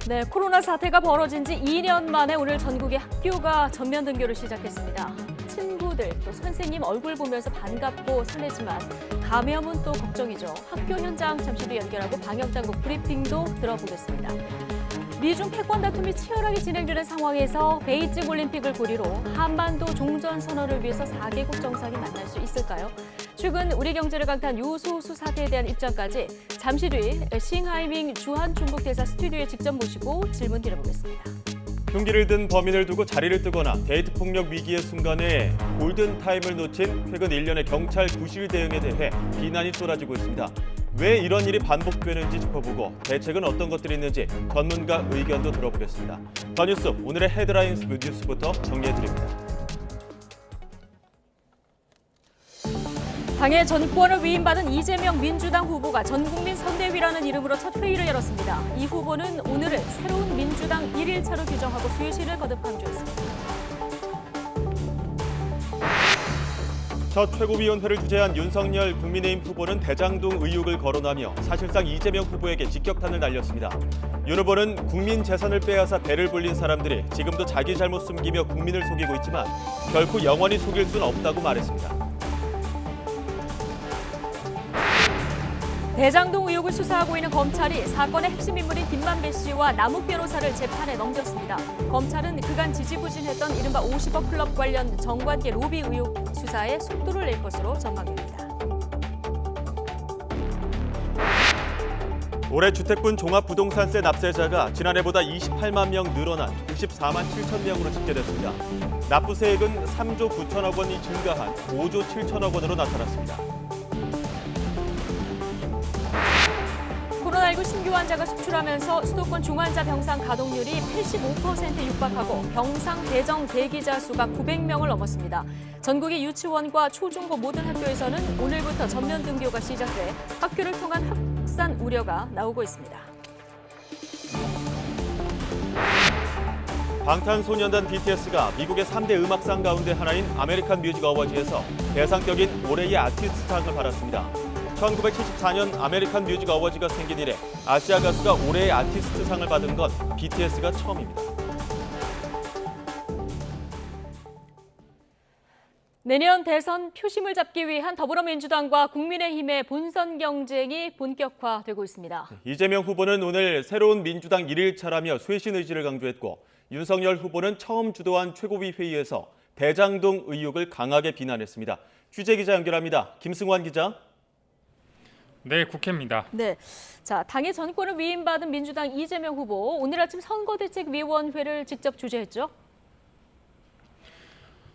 네, 코로나 사태가 벌어진 지 2년 만에 오늘 전국의 학교가 전면 등교를 시작했습니다. 친구들, 또 선생님 얼굴 보면서 반갑고 설레지만 감염은 또 걱정이죠. 학교 현장 잠시 뒤 연결하고 방역당국 브리핑도 들어보겠습니다. 미중 패권 다툼이 치열하게 진행되는 상황에서 베이징 올림픽을 고리로 한반도 종전선언을 위해서 4개국 정상이 만날 수 있을까요? 최근 우리 경제를 강타한 요소수 사태에 대한 입장까지 잠시 뒤 싱하이밍 주한 중국 대사 스튜디오에 직접 모시고 질문 드려보겠습니다. 흉기를 든 범인을 두고 자리를 뜨거나 데이트 폭력 위기의 순간에 골든타임을 놓친 최근 1년의 경찰 구실 대응에 대해 비난이 쏟아지고 있습니다. 왜 이런 일이 반복되는지 짚어보고 대책은 어떤 것들이 있는지 전문가 의견도 들어보겠습니다. 더 뉴스 오늘의 헤드라인 뉴스부터 정리해드립니다. 당의 전권을 위임받은 이재명 민주당 후보가 전국민 선대위라는 이름으로 첫 회의를 열었습니다. 이 후보는 오늘을 새로운 민주당 1일차로 규정하고 쇄신을 거듭 강조했습니다. 첫 최고위원회를 주재한 윤석열 국민의힘 후보는 대장동 의혹을 거론하며 사실상 이재명 후보에게 직격탄을 날렸습니다. 윤 후보는 국민 재산을 빼앗아 배를 불린 사람들이 지금도 자기 잘못 숨기며 국민을 속이고 있지만 결코 영원히 속일 수는 없다고 말했습니다. 대장동 의혹을 수사하고 있는 검찰이 사건의 핵심 인물인 김만배 씨와 남욱 변호사를 재판에 넘겼습니다. 검찰은 그간 지지부진했던 이른바 50억 클럽 관련 정관계 로비 의혹 수사에 속도를 낼 것으로 전망됩니다. 올해 주택분 종합부동산세 납세자가 지난해보다 28만 명 늘어난 94만 7천 명으로 집계됐습니다. 납부세액은 3조 9천억 원이 증가한 5조 7천억 원으로 나타났습니다. 코로나19 신규 환자가 속출하면서 수도권 중환자 병상 가동률이 85%에 육박하고 병상 배정 대기자 수가 900명을 넘었습니다. 전국의 유치원과 초중고 모든 학교에서는 오늘부터 전면 등교가 시작돼 학교를 통한 확산 우려가 나오고 있습니다. 방탄소년단 BTS가 미국의 3대 음악상 가운데 하나인 아메리칸 뮤직 어워즈에서 대상격인 올해의 아티스트상을 받았습니다. 1974년 아메리칸 뮤직 어워즈가 생긴 이래 아시아 가수가 올해의 아티스트상을 받은 건 BTS가 처음입니다. 내년 대선 표심을 잡기 위한 더불어민주당과 국민의힘의 본선 경쟁이 본격화되고 있습니다. 이재명 후보는 오늘 새로운 민주당 1일차라며 쇄신 의지를 강조했고 윤석열 후보는 처음 주도한 최고위 회의에서 대장동 의혹을 강하게 비난했습니다. 취재 기자 연결합니다. 김승환 기자. 네, 국회입니다. 네, 자 당의 전권을 위임받은 민주당 이재명 후보 오늘 아침 선거대책위원회를 직접 주재했죠.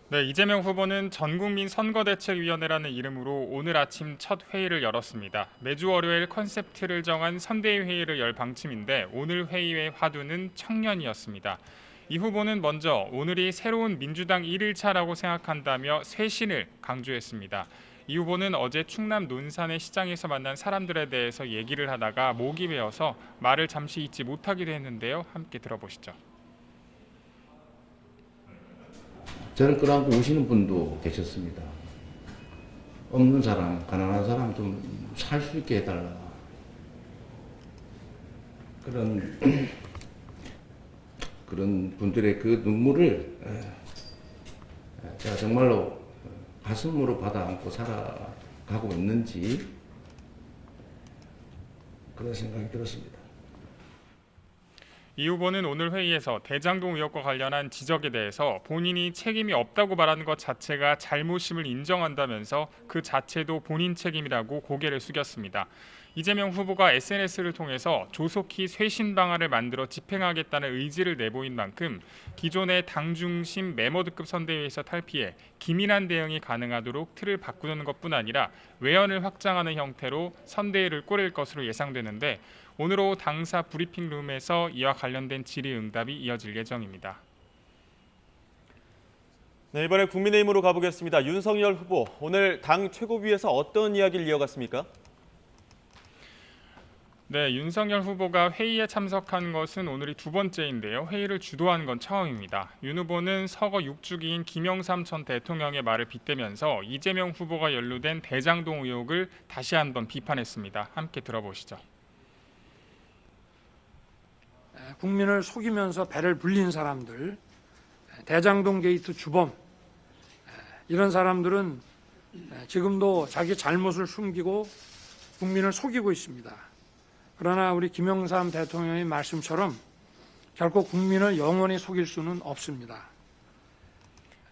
네, 이재명 후보는 전국민 선거대책위원회라는 이름으로 오늘 아침 첫 회의를 열었습니다. 매주 월요일 컨셉트를 정한 선대위 회의를 열 방침인데 오늘 회의의 화두는 청년이었습니다. 이 후보는 먼저 오늘이 새로운 민주당 1일차라고 생각한다며 쇄신을 강조했습니다. 이 후보는 어제 충남 논산의 시장에서 만난 사람들에 대해서 얘기를 하다가 목이 메어서 말을 잠시 잇지 못하기도 했는데요. 함께 들어보시죠. 저를 끌어안고 우시는 분도 계셨습니다. 없는 사람, 가난한 사람 좀 살 수 있게 해달라. 그런 분들의 그 눈물을 제가 정말로 가슴으로 받아 안고 살아가고 있는지 그런 생각이 들었습니다. 이 후보는 오늘 회의에서 대장동 의혹과 관련한 지적에 대해서 본인이 책임이 없다고 말하는 것 자체가 잘못임을 인정한다면서 그 자체도 본인 책임이라고 고개를 숙였습니다. 이재명 후보가 SNS를 통해서 조속히 쇄신 방안을 만들어 집행하겠다는 의지를 내보인 만큼 기존의 당 중심 메모드급 선대위에서 탈피해 기민한 대응이 가능하도록 틀을 바꾸는 것뿐 아니라 외연을 확장하는 형태로 선대위를 꾸릴 것으로 예상되는데 오늘 오후 당사 브리핑룸에서 이와 관련된 질의응답이 이어질 예정입니다. 네, 이번에 국민의힘으로 가보겠습니다. 윤석열 후보, 오늘 당 최고위에서 어떤 이야기를 이어갔습니까? 네, 윤석열 후보가 회의에 참석한 것은 오늘이 두 번째인데요. 회의를 주도한 건 처음입니다. 윤 후보는 서거 6주기인 김영삼 전 대통령의 말을 빗대면서 이재명 후보가 연루된 대장동 의혹을 다시 한번 비판했습니다. 함께 들어보시죠. 국민을 속이면서 배를 불린 사람들, 대장동 게이트 주범, 이런 사람들은 지금도 자기 잘못을 숨기고 국민을 속이고 있습니다. 그러나 우리 김영삼 대통령의 말씀처럼 결코 국민을 영원히 속일 수는 없습니다.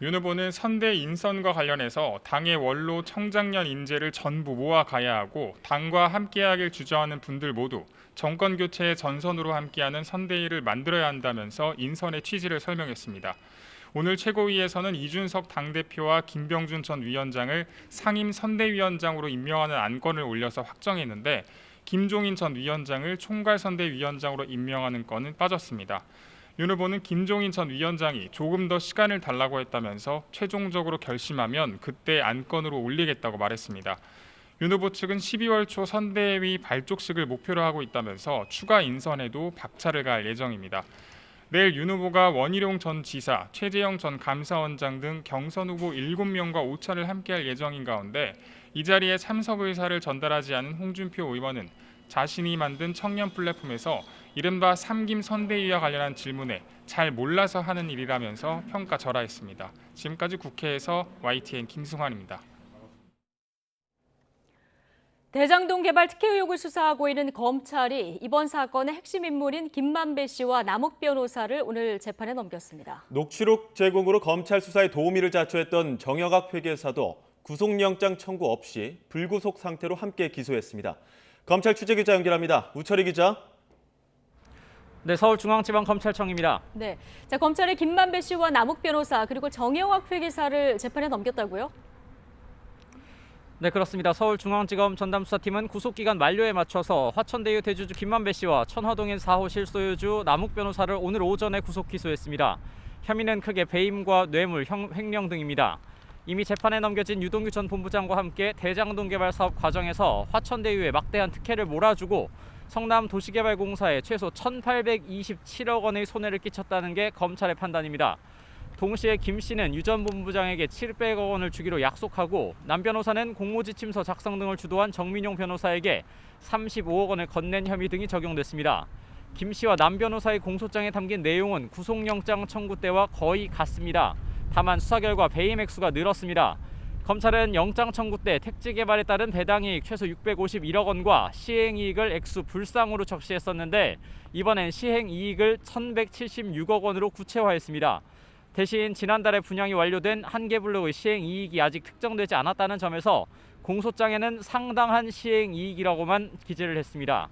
윤 후보는 선대 인선과 관련해서 당의 원로 청장년 인재를 전부 모아가야 하고 당과 함께하길 주저하는 분들 모두 정권 교체의 전선으로 함께하는 선대위를 만들어야 한다면서 인선의 취지를 설명했습니다. 오늘 최고위에서는 이준석 당대표와 김병준 전 위원장을 상임 선대위원장으로 임명하는 안건을 올려서 확정했는데 김종인 전 위원장을 총괄선대위원장으로 임명하는 건은 빠졌습니다. 윤 후보는 김종인 전 위원장이 조금 더 시간을 달라고 했다면서 최종적으로 결심하면 그때 안건으로 올리겠다고 말했습니다. 윤 후보 측은 12월 초 선대위 발족식을 목표로 하고 있다면서 추가 인선에도 박차를 가할 예정입니다. 내일 윤 후보가 원희룡 전 지사, 최재형 전 감사원장 등 경선 후보 7명과 오찬을 함께할 예정인 가운데 이 자리에 참석 의사를 전달하지 않은 홍준표 의원은 자신이 만든 청년 플랫폼에서 이른바 삼김 선대위와 관련한 질문에 잘 몰라서 하는 일이라면서 평가절하했습니다. 지금까지 국회에서 YTN 김승환입니다. 대장동 개발 특혜 의혹을 수사하고 있는 검찰이 이번 사건의 핵심 인물인 김만배 씨와 남욱 변호사를 오늘 재판에 넘겼습니다. 녹취록 제공으로 검찰 수사에 도우미를 자초했던 정영학 회계사도 구속영장 청구 없이 불구속 상태로 함께 기소했습니다. 검찰 취재기자 연결합니다. 우철희 기자. 네, 서울중앙지방검찰청입니다. 네, 자 검찰이 김만배 씨와 남욱 변호사 그리고 정영학 회계사를 재판에 넘겼다고요? 네, 그렇습니다. 서울중앙지검 전담수사팀은 구속기간 만료에 맞춰서 화천대유 대주주 김만배 씨와 천화동인 4호 실소유주 남욱 변호사를 오늘 오전에 구속 기소했습니다. 혐의는 크게 배임과 뇌물, 횡령 등입니다. 이미 재판에 넘겨진 유동규 전 본부장과 함께 대장동 개발 사업 과정에서 화천대유에 막대한 특혜를 몰아주고 성남도시개발공사에 최소 1,827억 원의 손해를 끼쳤다는 게 검찰의 판단입니다. 동시에 김 씨는 유 전 본부장에게 700억 원을 주기로 약속하고 남 변호사는 공모지침서 작성 등을 주도한 정민용 변호사에게 35억 원을 건넨 혐의 등이 적용됐습니다. 김 씨와 남 변호사의 공소장에 담긴 내용은 구속영장 청구 때와 거의 같습니다. 다만 수사 결과 배임 액수가 늘었습니다. 검찰은 영장 청구 때 택지 개발에 따른 배당이익 최소 651억 원과 시행이익을 액수 불상으로 적시했었는데 이번엔 시행이익을 1,176억 원으로 구체화했습니다. 대신 지난달에 분양이 완료된 한계블록의 시행이익이 아직 특정되지 않았다는 점에서 공소장에는 상당한 시행이익이라고만 기재를 했습니다.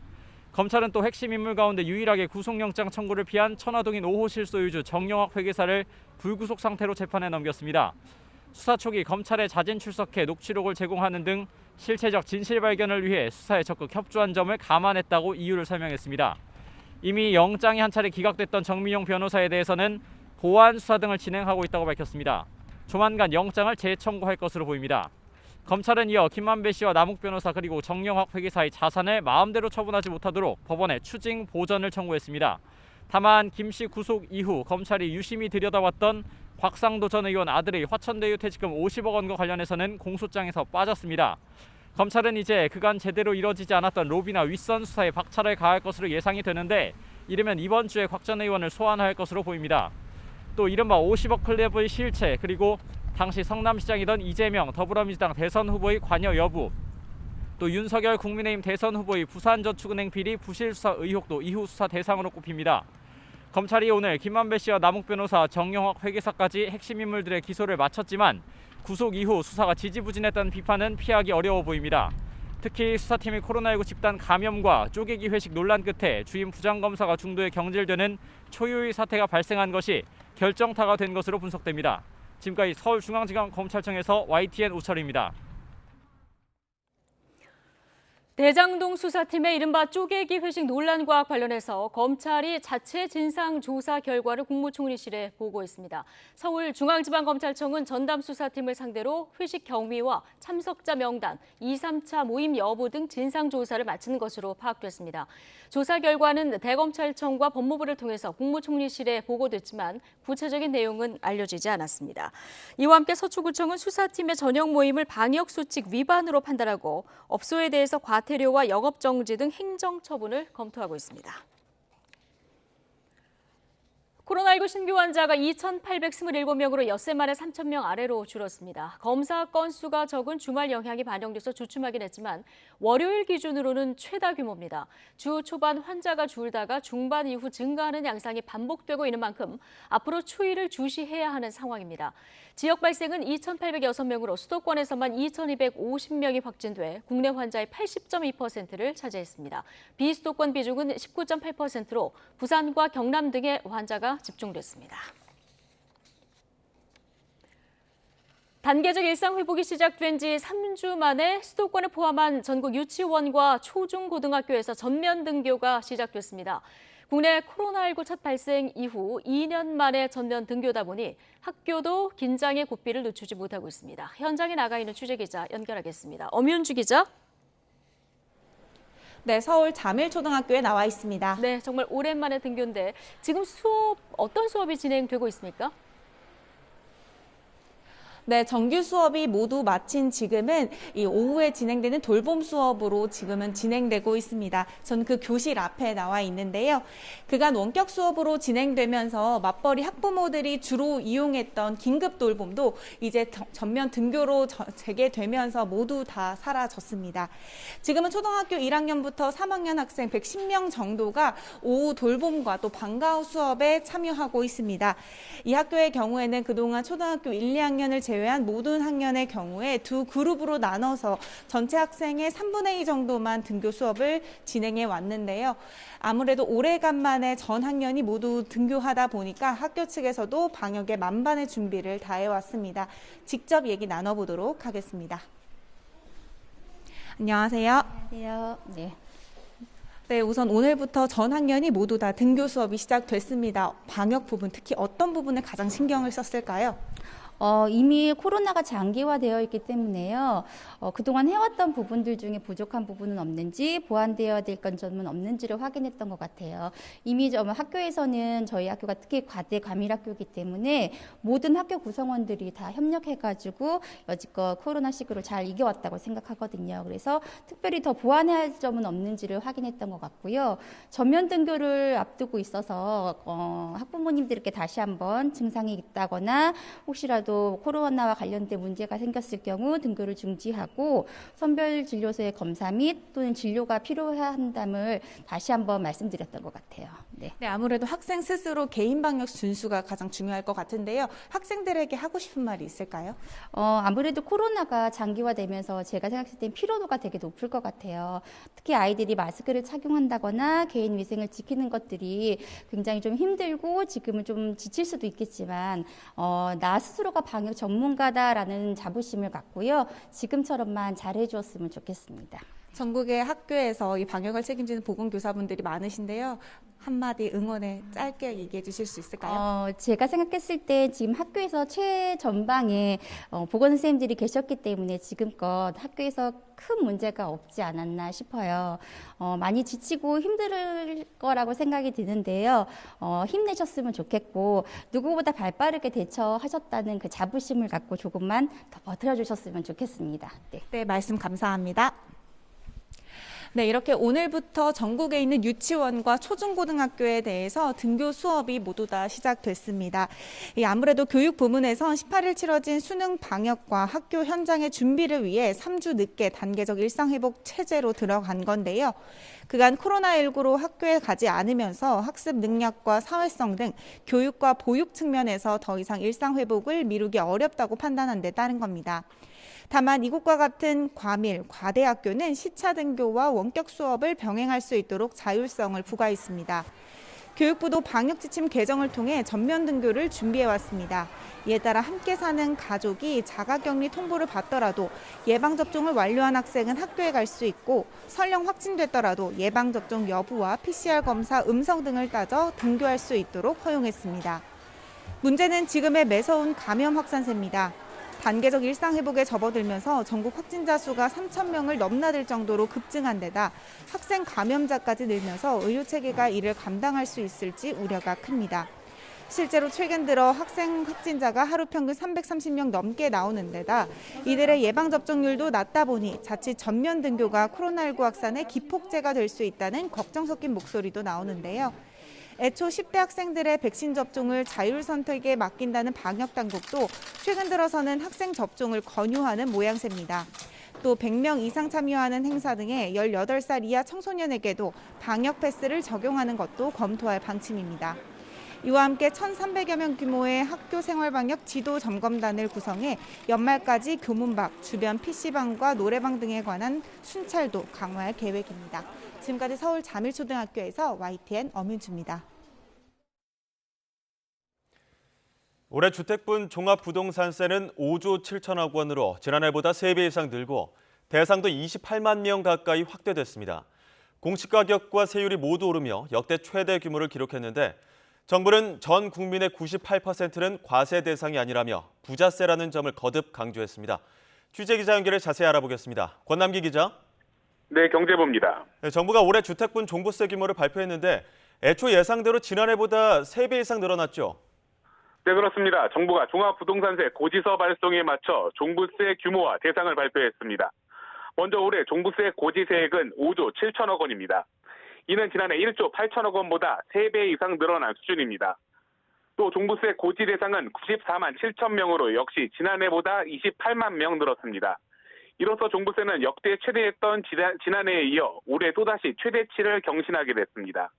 검찰은 또 핵심 인물 가운데 유일하게 구속영장 청구를 피한 천화동인 5호 실소유주 정영학 회계사를 불구속 상태로 재판에 넘겼습니다. 수사 초기 검찰에 자진 출석해 녹취록을 제공하는 등 실체적 진실 발견을 위해 수사에 적극 협조한 점을 감안했다고 이유를 설명했습니다. 이미 영장이 한 차례 기각됐던 정민용 변호사에 대해서는 보완 수사 등을 진행하고 있다고 밝혔습니다. 조만간 영장을 재청구할 것으로 보입니다. 검찰은 이어 김만배 씨와 남욱 변호사 그리고 정영학 회계사의 자산을 마음대로 처분하지 못하도록 법원에 추징 보전을 청구했습니다. 다만 김 씨 구속 이후 검찰이 유심히 들여다봤던 곽상도 전 의원 아들의 화천대유 퇴직금 50억 원과 관련해서는 공소장에서 빠졌습니다. 검찰은 이제 그간 제대로 이뤄지지 않았던 로비나 윗선 수사에 박차를 가할 것으로 예상이 되는데 이르면 이번 주에 곽 전 의원을 소환할 것으로 보입니다. 또 이른바 50억 클럽의 실체 그리고 당시 성남시장이던 이재명 더불어민주당 대선 후보의 관여 여부 또 윤석열 국민의힘 대선 후보의 부산저축은행 비리 부실 수사 의혹도 이후 수사 대상으로 꼽힙니다. 검찰이 오늘 김만배 씨와 남욱 변호사, 정영학 회계사까지 핵심 인물들의 기소를 마쳤지만 구속 이후 수사가 지지부진했다는 비판은 피하기 어려워 보입니다. 특히 수사팀의 코로나19 집단 감염과 쪼개기 회식 논란 끝에 주임 부장검사가 중도에 경질되는 초유의 사태가 발생한 것이 결정타가 된 것으로 분석됩니다. 지금까지 서울중앙지검검찰청에서 YTN 우철입니다. 대장동 수사팀의 이른바 쪼개기 회식 논란과 관련해서 검찰이 자체 진상조사 결과를 국무총리실에 보고했습니다. 서울중앙지방검찰청은 전담수사팀을 상대로 회식 경위와 참석자 명단, 2, 3차 모임 여부 등 진상조사를 마친 것으로 파악됐습니다. 조사 결과는 대검찰청과 법무부를 통해서 국무총리실에 보고됐지만 구체적인 내용은 알려지지 않았습니다. 이와 함께 서초구청은 수사팀의 저녁 모임을 방역수칙 위반으로 판단하고 업소에 대해서 과태료와 영업정지 등 행정처분을 검토하고 있습니다. 코로나19 신규 환자가 2,827명으로 엿새 만에 3,000명 아래로 줄었습니다. 검사 건수가 적은 주말 영향이 반영돼서 주춤하긴 했지만 월요일 기준으로는 최다 규모입니다. 주 초반 환자가 줄다가 중반 이후 증가하는 양상이 반복되고 있는 만큼 앞으로 추이를 주시해야 하는 상황입니다. 지역 발생은 2,806명으로 수도권에서만 2,250명이 확진돼 국내 환자의 80.2%를 차지했습니다. 비수도권 비중은 19.8%로 부산과 경남 등의 환자가 집중됐습니다. 단계적 일상 회복이 시작된 지 3주 만에 수도권을 포함한 전국 유치원과 초중고등학교에서 전면 등교가 시작됐습니다. 국내 코로나19 첫 발생 이후 2년 만에 전면 등교다 보니 학교도 긴장의 고삐를 늦추지 못하고 있습니다. 현장에 나가 있는 취재기자 연결하겠습니다. 엄윤주 기자. 네, 서울 자밀초등학교에 나와 있습니다. 네, 정말 오랜만에 등교인데 지금 어떤 수업이 진행되고 있습니까? 네, 정규 수업이 모두 마친 지금은 이 오후에 진행되는 돌봄 수업으로 지금은 진행되고 있습니다. 전 그 교실 앞에 나와 있는데요. 그간 원격 수업으로 진행되면서 맞벌이 학부모들이 주로 이용했던 긴급 돌봄도 이제 전면 등교로 재개되면서 모두 다 사라졌습니다. 지금은 초등학교 1학년부터 3학년 학생 110명 정도가 오후 돌봄과 또 방과후 수업에 참여하고 있습니다. 이 학교의 경우에는 그동안 초등학교 1, 2학년을 제외한 모든 학년의 경우에 두 그룹으로 나눠서 전체 학생의 3분의 2 정도만 등교 수업을 진행해 왔는데요. 아무래도 오래간만에 전 학년이 모두 등교하다 보니까 학교 측에서도 방역에 만반의 준비를 다해왔습니다. 직접 얘기 나눠보도록 하겠습니다. 안녕하세요. 안녕하세요. 네. 네, 우선 오늘부터 전 학년이 모두 다 등교 수업이 시작됐습니다. 방역 부분, 특히 어떤 부분에 가장 신경을 썼을까요? 이미 코로나가 장기화되어 있기 때문에요. 그동안 해왔던 부분들 중에 부족한 부분은 없는지, 보완되어야 될 건 점은 없는지를 확인했던 것 같아요. 이미 학교에서는 저희 학교가 특히 과대 과밀학교이기 때문에 모든 학교 구성원들이 다 협력해가지고 여지껏 코로나 시기를 잘 이겨왔다고 생각하거든요. 그래서 특별히 더 보완해야 할 점은 없는지를 확인했던 것 같고요. 전면 등교를 앞두고 있어서 학부모님들께 다시 한번 증상이 있다거나 혹시라도 코로나와 관련된 문제가 생겼을 경우 등교를 중지하고 선별 진료소의 검사 및 또는 진료가 필요한담을 다시 한번 말씀드렸던 것 같아요. 네. 네, 아무래도 학생 스스로 개인 방역 준수가 가장 중요할 것 같은데요. 학생들에게 하고 싶은 말이 있을까요? 아무래도 코로나가 장기화되면서 제가 생각했을 땐 피로도가 되게 높을 것 같아요. 특히 아이들이 마스크를 착용한다거나 개인 위생을 지키는 것들이 굉장히 좀 힘들고 지금은 좀 지칠 수도 있겠지만 나 스스로가 방역 전문가다라는 자부심을 갖고요. 지금처럼만 잘해주었으면 좋겠습니다. 전국의 학교에서 이 방역을 책임지는 보건교사분들이 많으신데요. 한마디 응원에 짧게 얘기해 주실 수 있을까요? 제가 생각했을 때 지금 학교에서 최전방에 보건선생님들이 계셨기 때문에 지금껏 학교에서 큰 문제가 없지 않았나 싶어요. 많이 지치고 힘들 거라고 생각이 드는데요. 힘내셨으면 좋겠고 누구보다 발빠르게 대처하셨다는 그 자부심을 갖고 조금만 더 버텨주셨으면 좋겠습니다. 네. 네, 말씀 감사합니다. 네, 이렇게 오늘부터 전국에 있는 유치원과 초중고등학교에 대해서 등교 수업이 모두 다 시작됐습니다. 아무래도 교육 부문에서 18일 치러진 수능 방역과 학교 현장의 준비를 위해 3주 늦게 단계적 일상회복 체제로 들어간 건데요. 그간 코로나19로 학교에 가지 않으면서 학습 능력과 사회성 등 교육과 보육 측면에서 더 이상 일상회복을 미루기 어렵다고 판단한 데 따른 겁니다. 다만 이곳과 같은 과밀, 과대 학교는 시차 등교와 원격 수업을 병행할 수 있도록 자율성을 부과했습니다. 교육부도 방역 지침 개정을 통해 전면 등교를 준비해왔습니다. 이에 따라 함께 사는 가족이 자가격리 통보를 받더라도 예방접종을 완료한 학생은 학교에 갈 수 있고 설령 확진됐더라도 예방접종 여부와 PCR 검사 음성 등을 따져 등교할 수 있도록 허용했습니다. 문제는 지금의 매서운 감염 확산세입니다. 단계적 일상회복에 접어들면서 전국 확진자 수가 3,000명을 넘나들 정도로 급증한 데다 학생 감염자까지 늘면서 의료체계가 이를 감당할 수 있을지 우려가 큽니다. 실제로 최근 들어 학생 확진자가 하루 평균 330명 넘게 나오는 데다 이들의 예방접종률도 낮다 보니 자칫 전면 등교가 코로나19 확산의 기폭제가 될 수 있다는 걱정 섞인 목소리도 나오는데요. 애초 10대 학생들의 백신 접종을 자율 선택에 맡긴다는 방역 당국도 최근 들어서는 학생 접종을 권유하는 모양새입니다. 또 100명 이상 참여하는 행사 등에 18살 이하 청소년에게도 방역 패스를 적용하는 것도 검토할 방침입니다. 이와 함께 1,300여 명 규모의 학교 생활방역 지도 점검단을 구성해 연말까지 교문 밖, 주변 PC방과 노래방 등에 관한 순찰도 강화할 계획입니다. 지금까지 서울 자밀초등학교에서 YTN 엄윤주입니다. 올해 주택분 종합부동산세는 5조 7천억 원으로 지난해보다 3배 이상 늘고 대상도 28만 명 가까이 확대됐습니다. 공시가격과 세율이 모두 오르며 역대 최대 규모를 기록했는데 정부는 전 국민의 98%는 과세 대상이 아니라며 부자세라는 점을 거듭 강조했습니다. 취재기자 연결해 자세히 알아보겠습니다. 권남기 기자. 네, 경제부입니다. 정부가 올해 주택분 종부세 규모를 발표했는데 애초 예상대로 지난해보다 3배 이상 늘어났죠? 네, 그렇습니다. 정부가 종합부동산세 고지서 발송에 맞춰 종부세 규모와 대상을 발표했습니다. 먼저 올해 종부세 고지세액은 5조 7천억 원입니다. 이는 지난해 1조 8천억 원보다 3배 이상 늘어난 수준입니다. 또 종부세 고지 대상은 94만 7천 명으로 역시 지난해보다 28만 명 늘었습니다. 이로써 종부세는 역대 최대였던 지난해에 이어 올해 또다시 최대치를 경신하게 됐습니다.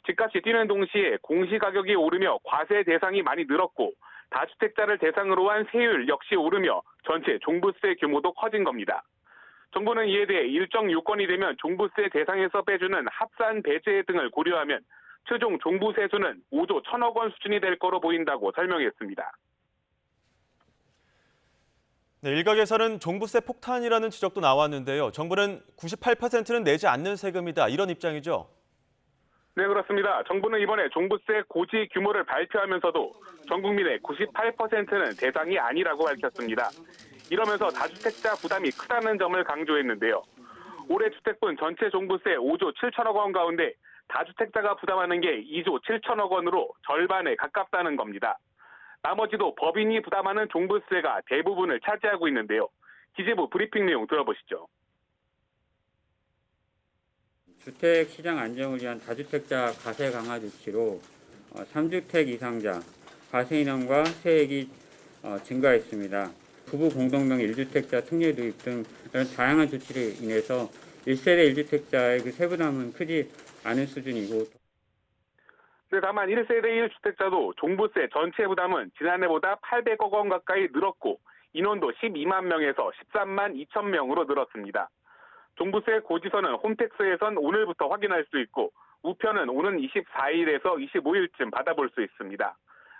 집값이 뛰는 동시에 공시가격이 오르며 과세 대상이 많이 늘었고 다주택자를 대상으로 한 세율 역시 오르며 전체 종부세 규모도 커진 겁니다. 정부는 이에 대해 일정 요건이 되면 종부세 대상에서 빼주는 합산 배제 등을 고려하면 최종 종부세수는 5조 1천억 원 수준이 될 거로 보인다고 설명했습니다. 네, 일각에서는 종부세 폭탄이라는 지적도 나왔는데요. 정부는 98%는 내지 않는 세금이다, 이런 입장이죠? 네, 그렇습니다. 정부는 이번에 종부세 고지 규모를 발표하면서도 전 국민의 98%는 대상이 아니라고 밝혔습니다. 이러면서 다주택자 부담이 크다는 점을 강조했는데요. 올해 주택분 전체 종부세 5조 7천억 원 가운데 다주택자가 부담하는 게 2조 7천억 원으로 절반에 가깝다는 겁니다. 나머지도 법인이 부담하는 종부세가 대부분을 차지하고 있는데요. 기재부 브리핑 내용 들어보시죠. 주택 시장 안정을 위한 다주택자 과세 강화 조치로 3주택 이상자 과세 인원과 세액이 증가했습니다. 부부 공동명 1주택자 특례 도입 등 이런 다양한 조치로 인해서 1세대 1주택자의 그 세부담은 크지 않은 수준이고. 네, 다만 1세대 1주택자도 종부세 전체 부담은 지난해보다 800억 원 가까이 늘었고 인원도 12만 명에서 13만 2천 명으로 늘었습니다. 종부세 고지서는 홈택스에선 오늘부터 확인할 수 있고 우편은 오는 24일에서 25일쯤 받아볼 수 있습니다.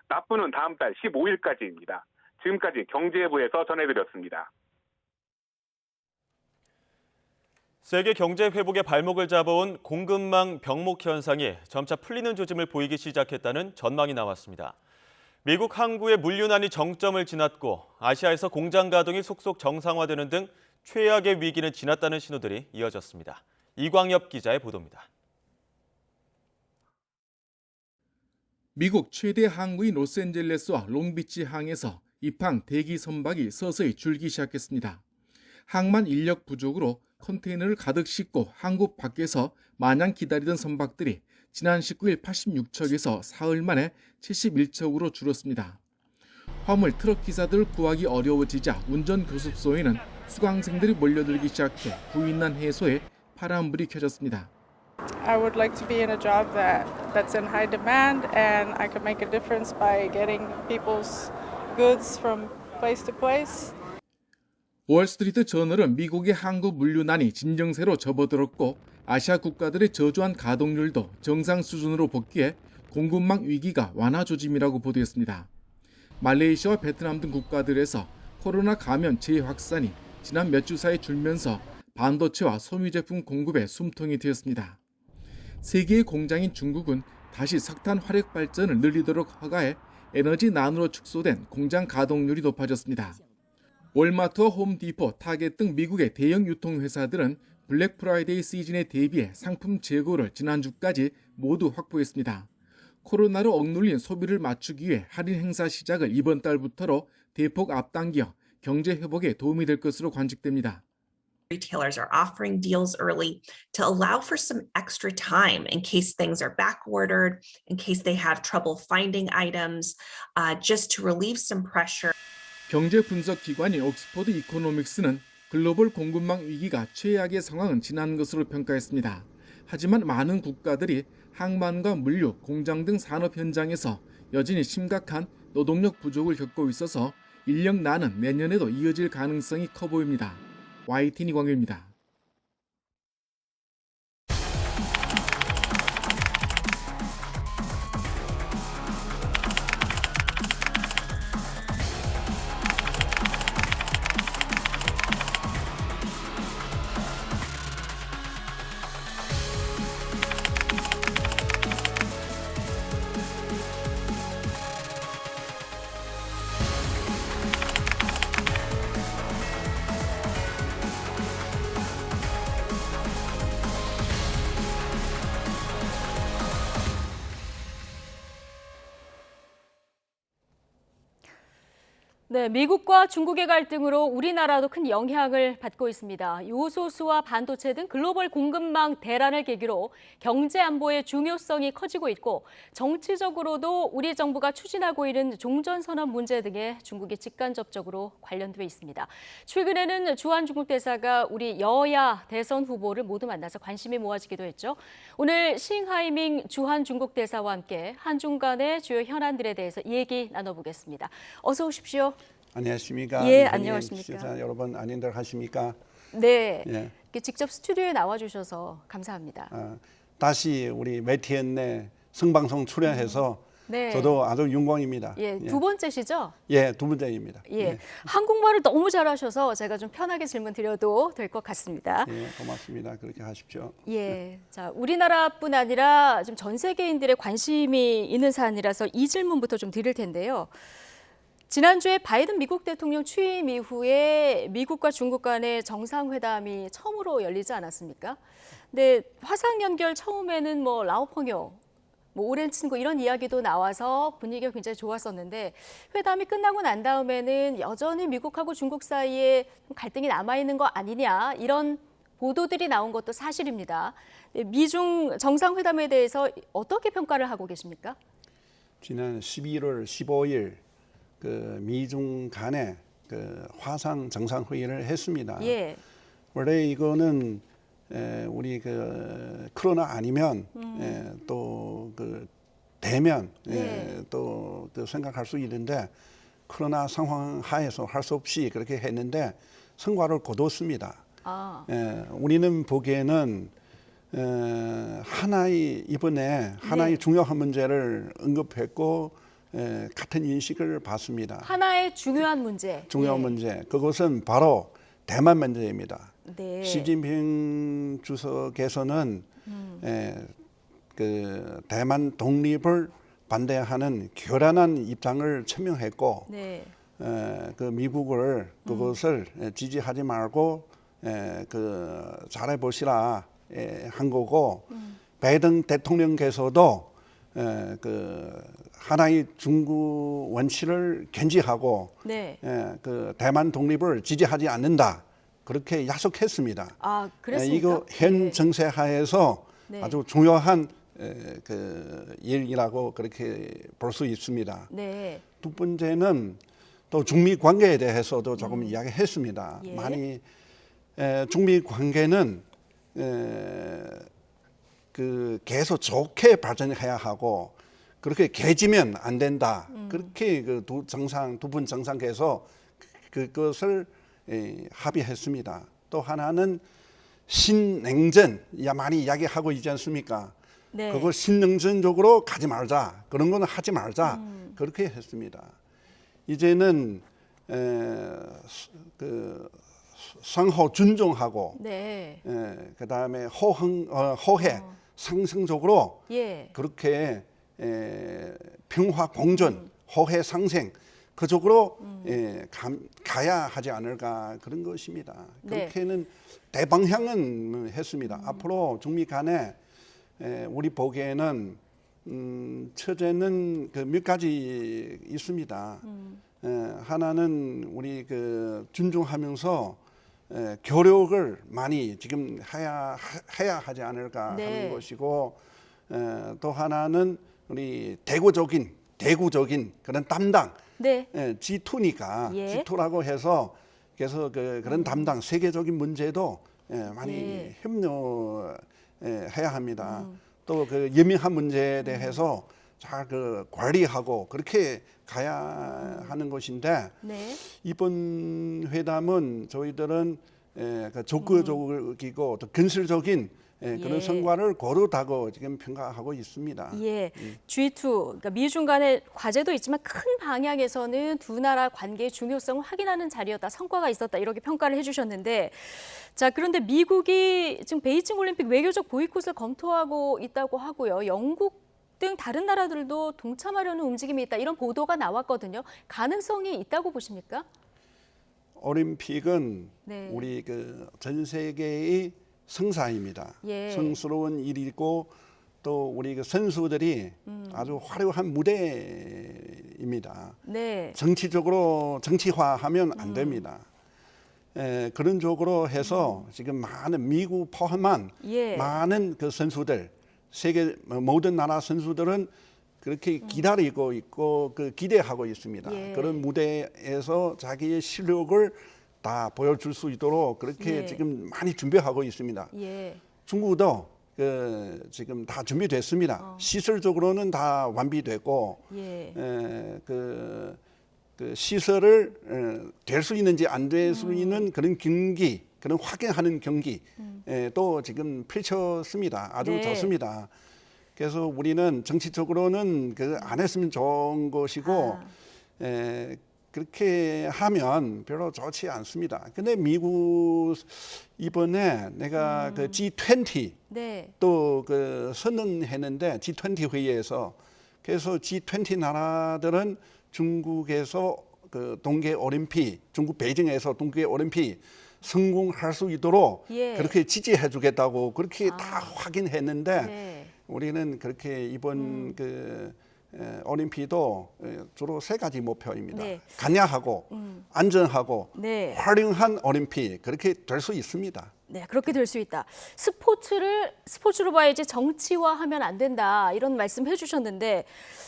납부는 다음 달 15일까지입니다. 지금까지 경제부에서 전해드렸습니다. 세계 경제 회복의 발목을 잡아온 공급망 병목 현상이 점차 풀리는 조짐을 보이기 시작했다는 전망이 나왔습니다. 미국 항구의 물류난이 정점을 지났고 아시아에서 공장 가동이 속속 정상화되는 등 최악의 위기는 지났다는 신호들이 이어졌습니다. 이광엽 기자의 보도입니다. 미국 최대 항구인 로스앤젤레스와 롱비치 항에서 입항 대기 선박이 서서히 줄기 시작했습니다. 항만 인력 부족으로 컨테이너를 가득 싣고 항구 밖에서 마냥 기다리던 선박들이 지난 19일 86척에서 사흘 만에 71척으로 줄었습니다. 화물 트럭 기사들을 구하기 어려워지자 운전 교습소에는 수강생들이 몰려들기 시작해 구인난 해소에 파란불이 켜졌습니다. I would like to be in a job that's in high demand and I can make a difference by getting people's goods from place to place. 월스트리트 저널은 미국의 항구 물류난이 진정세로 접어들었고 아시아 국가들의 저조한 가동률도 정상 수준으로 복귀해 공급망 위기가 완화 조짐이라고 보도했습니다. 말레이시아와 베트남 등 국가들에서 코로나 감염 재확산이 지난 몇 주 사이 줄면서 반도체와 소미 제품 공급에 숨통이 트였습니다. 세계의 공장인 중국은 다시 석탄 화력 발전을 늘리도록 허가해 에너지 난으로 축소된 공장 가동률이 높아졌습니다. 월마트와 홈디포, 타겟 등 미국의 대형 유통회사들은 블랙 프라이데이 시즌에 대비해 상품 재고를 지난주까지 모두 확보했습니다. 코로나로 억눌린 소비를 맞추기 위해 할인 행사 시작을 이번 달부터로 대폭 앞당겨 경제 회복에 도움이 될 것으로 관측됩니다. Retailers are offering deals early to allow for some extra time in case things are back ordered, in case they have trouble finding items, just to relieve some pressure. 경제 분석 기관인 옥스퍼드 이코노믹스는 글로벌 공급망 위기가 최악의 상황은 지난 것으로 평가했습니다. 하지만 많은 국가들이 항만과 물류, 공장 등 산업 현장에서 여전히 심각한 노동력 부족을 겪고 있어서 인력난은 내년에도 이어질 가능성이 커 보입니다. YTN 이광규입니다. 네, 미국과 중국의 갈등으로 우리나라도 큰 영향을 받고 있습니다. 요소수와 반도체 등 글로벌 공급망 대란을 계기로 경제 안보의 중요성이 커지고 있고 정치적으로도 우리 정부가 추진하고 있는 종전선언 문제 등에 중국이 직간접적으로 관련돼 있습니다. 최근에는 주한 중국 대사가 우리 여야 대선 후보를 모두 만나서 관심이 모아지기도 했죠. 오늘 싱하이밍 주한 중국 대사와 함께 한중 간의 주요 현안들에 대해서 얘기 나눠보겠습니다. 어서 오십시오. 안녕하십니까? 예, 안녕하십니까? 시청자 여러분 안녕하십니까? 네, 예. 직접 스튜디오에 나와주셔서 감사합니다. 다시 우리 매티엔에 생방송 출연해서 네. 저도 아주 영광입니다. 예, 두 번째시죠? 예, 두 번째입니다. 예, 한국말을 너무 잘하셔서 제가 좀 편하게 질문 드려도 될 것 같습니다. 예, 고맙습니다. 그렇게 하십시오. 예, 자 우리나라뿐 아니라 좀 전 세계인들의 관심이 있는 사안이라서 이 질문부터 좀 드릴 텐데요. 지난주에 바이든 미국 대통령 취임 이후에 미국과 중국 간의 정상회담이 처음으로 열리지 않았습니까? 근데 화상 연결 처음에는 뭐 라오펑요, 뭐 오랜 친구 이런 이야기도 나와서 분위기가 굉장히 좋았었는데 회담이 끝나고 난 다음에는 여전히 미국하고 중국 사이에 갈등이 남아있는 거 아니냐 이런 보도들이 나온 것도 사실입니다. 미중 정상회담에 대해서 어떻게 평가를 하고 계십니까? 지난 11월 15일 그 미중 간의 그 화상 정상회의를 했습니다. 예. 원래 이거는 우리 그 코로나 아니면 또 그 대면 또 그 생각할 수 있는데 코로나 상황 하에서 할 수 없이 그렇게 했는데 성과를 거뒀습니다. 우리는 보기에는 하나의 이번에 하나의 중요한 문제를 언급했고 같은 인식을 받습니다. 하나의 중요한 문제. 중요한 문제. 그것은 바로 대만 문제입니다. 네. 시진핑 주석께서는 그 대만 독립을 반대하는 교란한 입장을 천명했고 네. 그 미국을 그것을 지지하지 말고 그 잘해보시라 한 거고 바이든 대통령께서도 그 하나의 중국 원칙을 견지하고 네. 그 대만 독립을 지지하지 않는다 그렇게 약속했습니다. 그랬습니까? 이거 현 정세 하에서 네. 아주 중요한 그 일이라고 그렇게 볼 수 있습니다. 네. 두 번째는 또 중미 관계에 대해서도 조금 이야기했습니다. 예. 많이 중미 관계는 그 계속 좋게 발전해야 하고 그렇게 개지면 안 된다. 그렇게 그 두 분 정상께서 그것을 합의했습니다. 또 하나는 신냉전, 많이 이야기하고 있지 않습니까? 네. 그거 신냉전적으로 가지 말자. 그런 거는 하지 말자. 그렇게 했습니다. 이제는 그 상호 존중하고 네. 그다음에 호혜 상승적으로 예. 그렇게 평화 공존, 호혜 상생 그쪽으로 가야 하지 않을까 그런 것입니다. 네. 그렇게는 대방향은 했습니다. 앞으로 중미 간에 우리 보기에는 처제는 그 몇 가지 있습니다. 하나는 우리 그 존중하면서 교력을 많이 지금 해야 하지 않을까 네. 하는 것이고 또 하나는 우리 대구적인 그런 담당 네. G2니까 예. G2라고 해서 그래서 그런 담당 세계적인 문제도 많이 예. 협력해야 합니다. 또 그 예민한 문제에 대해서 잘 그 관리하고 그렇게 가야 하는 것인데 네. 이번 회담은 저희들은 그 적극적이고 또 건설적인 그런 예. 성과를 거두다고 지금 평가하고 있습니다. 예, G2, 그러니까 미중 간의 과제도 있지만 큰 방향에서는 두 나라 관계의 중요성을 확인하는 자리였다, 성과가 있었다 이렇게 평가를 해주셨는데, 자 그런데 미국이 지금 베이징 올림픽 외교적 보이콧을 검토하고 있다고 하고요, 영국 등 다른 나라들도 동참하려는 움직임이 있다 이런 보도가 나왔거든요. 가능성이 있다고 보십니까? 올림픽은 네. 우리 그 전 세계의 성사입니다. 예. 성스러운 일이고 또 우리 그 선수들이 아주 화려한 무대입니다. 네. 정치적으로 정치화하면 안 됩니다. 그런 쪽으로 해서 지금 많은 미국 포함한 예. 많은 그 선수들, 세계 모든 나라 선수들은 그렇게 기다리고 있고 그 기대하고 있습니다. 예. 그런 무대에서 자기의 실력을 다 보여줄 수 있도록 그렇게 예. 지금 많이 준비하고 있습니다. 예. 중국도 그 지금 다 준비됐습니다. 시설적으로는 다 완비됐고 예. 그 시설을 될 수 있는지 안 될 수 있는 그런 경기, 그런 확인하는 경기 또 지금 펼쳤습니다. 아주 네. 좋습니다. 그래서 우리는 정치적으로는 그 안 했으면 좋은 것이고 그렇게 하면 별로 좋지 않습니다. 근데 미국 이번에 내가 그 G20 네. 또 그 선언했는데 G20 회의에서 그래서 G20 나라들은 중국에서 그 동계 올림픽, 중국 베이징에서 동계 올림픽 성공할 수 있도록 예. 그렇게 지지해 주겠다고 그렇게 다 확인했는데 네. 우리는 그렇게 이번 그 올림픽도 주로 세 가지 목표입니다. 네. 간략하고 안전하고 네. 활용한 올림픽 그렇게 될 수 있습니다. 네, 그렇게 될 수 있다. 스포츠로 봐야지 정치화하면 안 된다 이런 말씀 해주셨는데,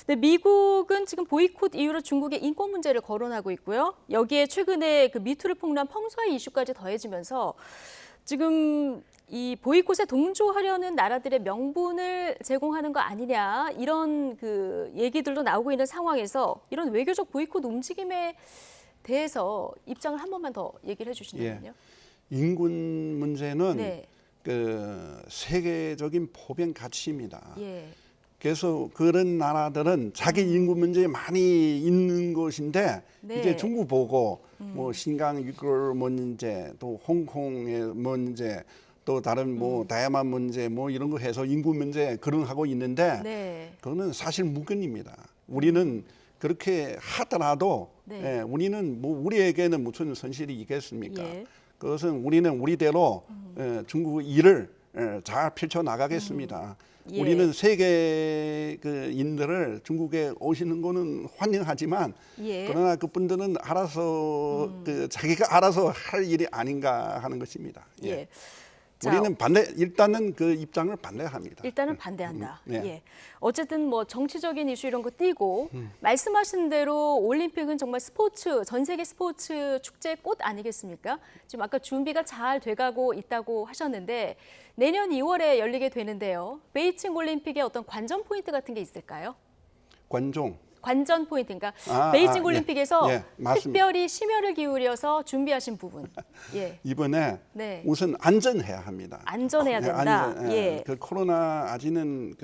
근데 미국은 지금 보이콧 이후로 중국의 인권 문제를 거론하고 있고요. 여기에 최근에 그 미투를 폭로한 펑수아 이슈까지 더해지면서 지금 이 보이콧에 동조하려는 나라들의 명분을 제공하는 거 아니냐 이런 그 얘기들도 나오고 있는 상황에서 이런 외교적 보이콧 움직임에 대해서 입장을 한 번만 더 얘기를 해주신다면요. 인권 문제는 네. 그 세계적인普遍 가치입니다. 예. 그래서 그런 나라들은 자기 인권 문제 많이 있는 것인데 네. 이제 중국 보고 뭐 신강 위구르 문제, 또 홍콩의 문제, 또 다른 뭐 다야만 문제 뭐 이런 거 해서 인권 문제 거론하고 있는데 네. 그거는 사실 무근입니다. 우리는 그렇게 하더라도 네. 우리는 뭐 우리에게는 무슨 손실이 있겠습니까? 예. 그것은 우리는 우리대로 중국 일을 잘 펼쳐 나가겠습니다. 예. 우리는 세계인들을 중국에 오시는 거는 환영하지만 예. 그러나 그분들은 알아서 그 자기가 알아서 할 일이 아닌가 하는 것입니다. 예. 자, 우리는 일단은 그 입장을 반대합니다. 일단은 반대한다. 네. 예. 어쨌든 뭐 정치적인 이슈 이런 거 띄고 말씀하신 대로 올림픽은 정말 전 세계 스포츠 축제의 꽃 아니겠습니까? 지금 아까 준비가 잘 돼가고 있다고 하셨는데 내년 2월에 열리게 되는데요. 베이징 올림픽의 어떤 관전 포인트 같은 게 있을까요? 관전 포인트, 그러니까 베이징 올림픽에서 예, 특별히 심혈을 기울여서 준비하신 부분. 예. 이번에 네. 우선 안전해야 합니다. 안전해야 된다. 예. 그 코로나 아직은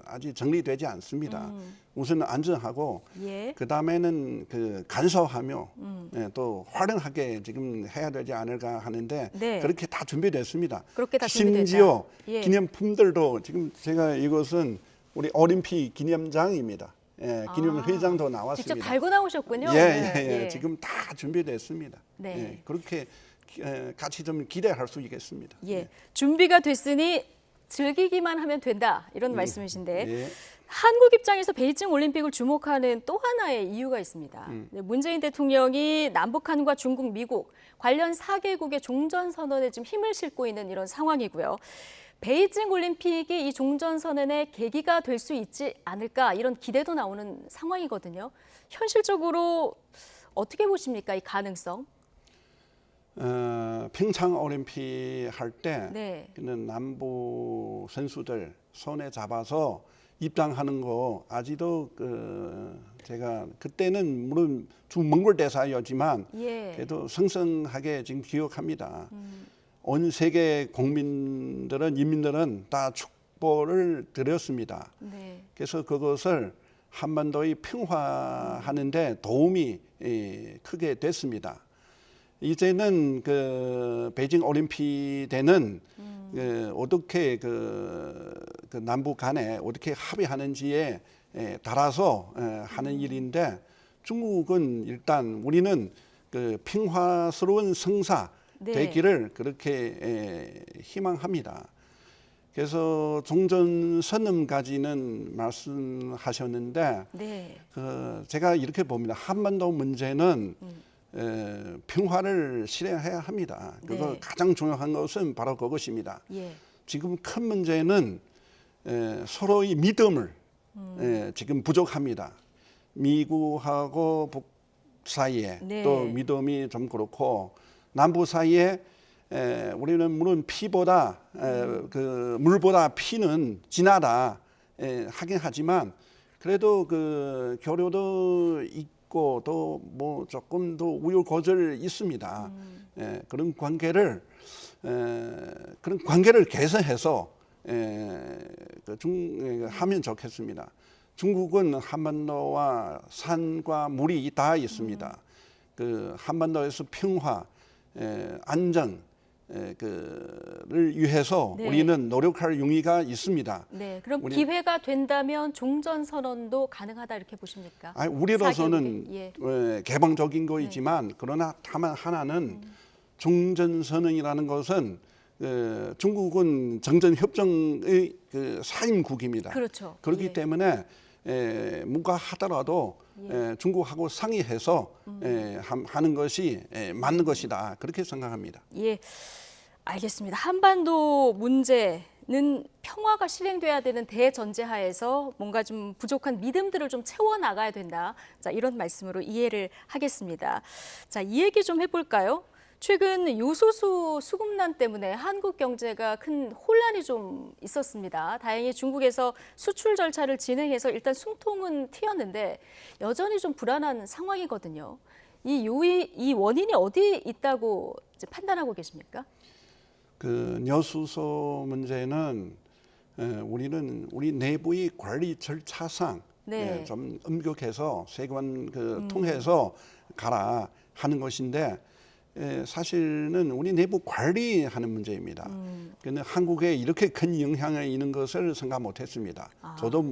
아직 정리되지 않습니다. 우선 안전하고 예. 그 다음에는 그 간소하며 또 활용하게 지금 해야 되지 않을까 하는데 네. 그렇게 다 준비됐습니다. 그렇게 다 준비됐다. 심지어 예. 기념품들도 지금 제가 이것은 우리 올림픽 기념장입니다. 기념회장도 나왔습니다. 직접 달고 나오셨군요. 예. 지금 다 준비됐습니다. 네. 그렇게 같이 좀 기대할 수 있겠습니다. 예. 준비가 됐으니 즐기기만 하면 된다 이런 말씀이신데 한국 입장에서 베이징 올림픽을 주목하는 또 하나의 이유가 있습니다. 문재인 대통령이 남북한과 중국, 미국 관련 4개국의 종전선언에 지금 힘을 싣고 있는 이런 상황이고요. 베이징 올림픽이 이 종전선언의 계기가 될 수 있지 않을까 이런 기대도 나오는 상황이거든요. 현실적으로 어떻게 보십니까, 이 가능성? 평창 올림픽 할 때 네. 남부 선수들 손에 잡아서 입장하는 거 아직도 제가 그때는 물론 몽골 대사였지만 예. 그래도 생생하게 지금 기억합니다. 온 세계 국민들은 인민들은 다 축복을 드렸습니다. 네. 그래서 그것을 한반도의 평화하는데 도움이 크게 됐습니다. 이제는 그 베이징 올림픽 때는 어떻게 그 남북 간에 어떻게 합의하는지에 따라서 하는 일인데 중국은 일단 우리는 그 평화스러운 성사 네. 되기를 그렇게 희망합니다. 그래서 종전선언까지는 말씀하셨는데 네. 제가 이렇게 봅니다. 한반도 문제는 평화를 실행해야 합니다. 그거 네. 가장 중요한 것은 바로 그것입니다. 예. 지금 큰 문제는 서로의 믿음을 지금 부족합니다. 미국하고 북 사이에 네. 또 믿음이 좀 그렇고 남부 사이에 우리는 물론 피보다 그 물보다 피는 진하다 하긴 하지만 그래도 그 교류도 있고 또 뭐 조금 더 우여곡절 있습니다. 그런 관계를 개선해서 하면 좋겠습니다. 중국은 한반도와 산과 물이 다 있습니다. 그 한반도에서 평화, 안정 를 위해서 네. 우리는 노력할 용의가 있습니다. 네, 그럼 기회가 된다면 종전선언도 가능하다 이렇게 보십니까? 우리로서는 예. 개방적인 거이지만 그러나 다만 하나는 종전선언이라는 것은 중국은 정전협정의 그 사임국입니다. 그렇죠. 그렇기 예. 때문에 뭔가 하더라도 중국하고 상의해서 하는 것이 맞는 것이다. 그렇게 생각합니다. 예, 알겠습니다. 한반도 문제는 평화가 실행돼야 되는 대전제하에서 뭔가 좀 부족한 믿음들을 좀 채워나가야 된다. 자, 이런 말씀으로 이해를 하겠습니다. 자, 이 얘기 좀 해볼까요? 최근 요소수 수급난 때문에 한국 경제가 큰 혼란이 좀 있었습니다. 다행히 중국에서 수출 절차를 진행해서 일단 숨통은 트였는데 여전히 좀 불안한 상황이거든요. 이 원인이 어디 있다고 이제 판단하고 계십니까? 그 여수소 문제는 우리 내부의 관리 절차상 네. 좀 엄격해서 세관 통해서 가라 하는 것인데 사실은 우리 내부 관리하는 문제입니다. 그런데 한국에 이렇게 큰 영향이 있는 것을 생각 못했습니다. 저도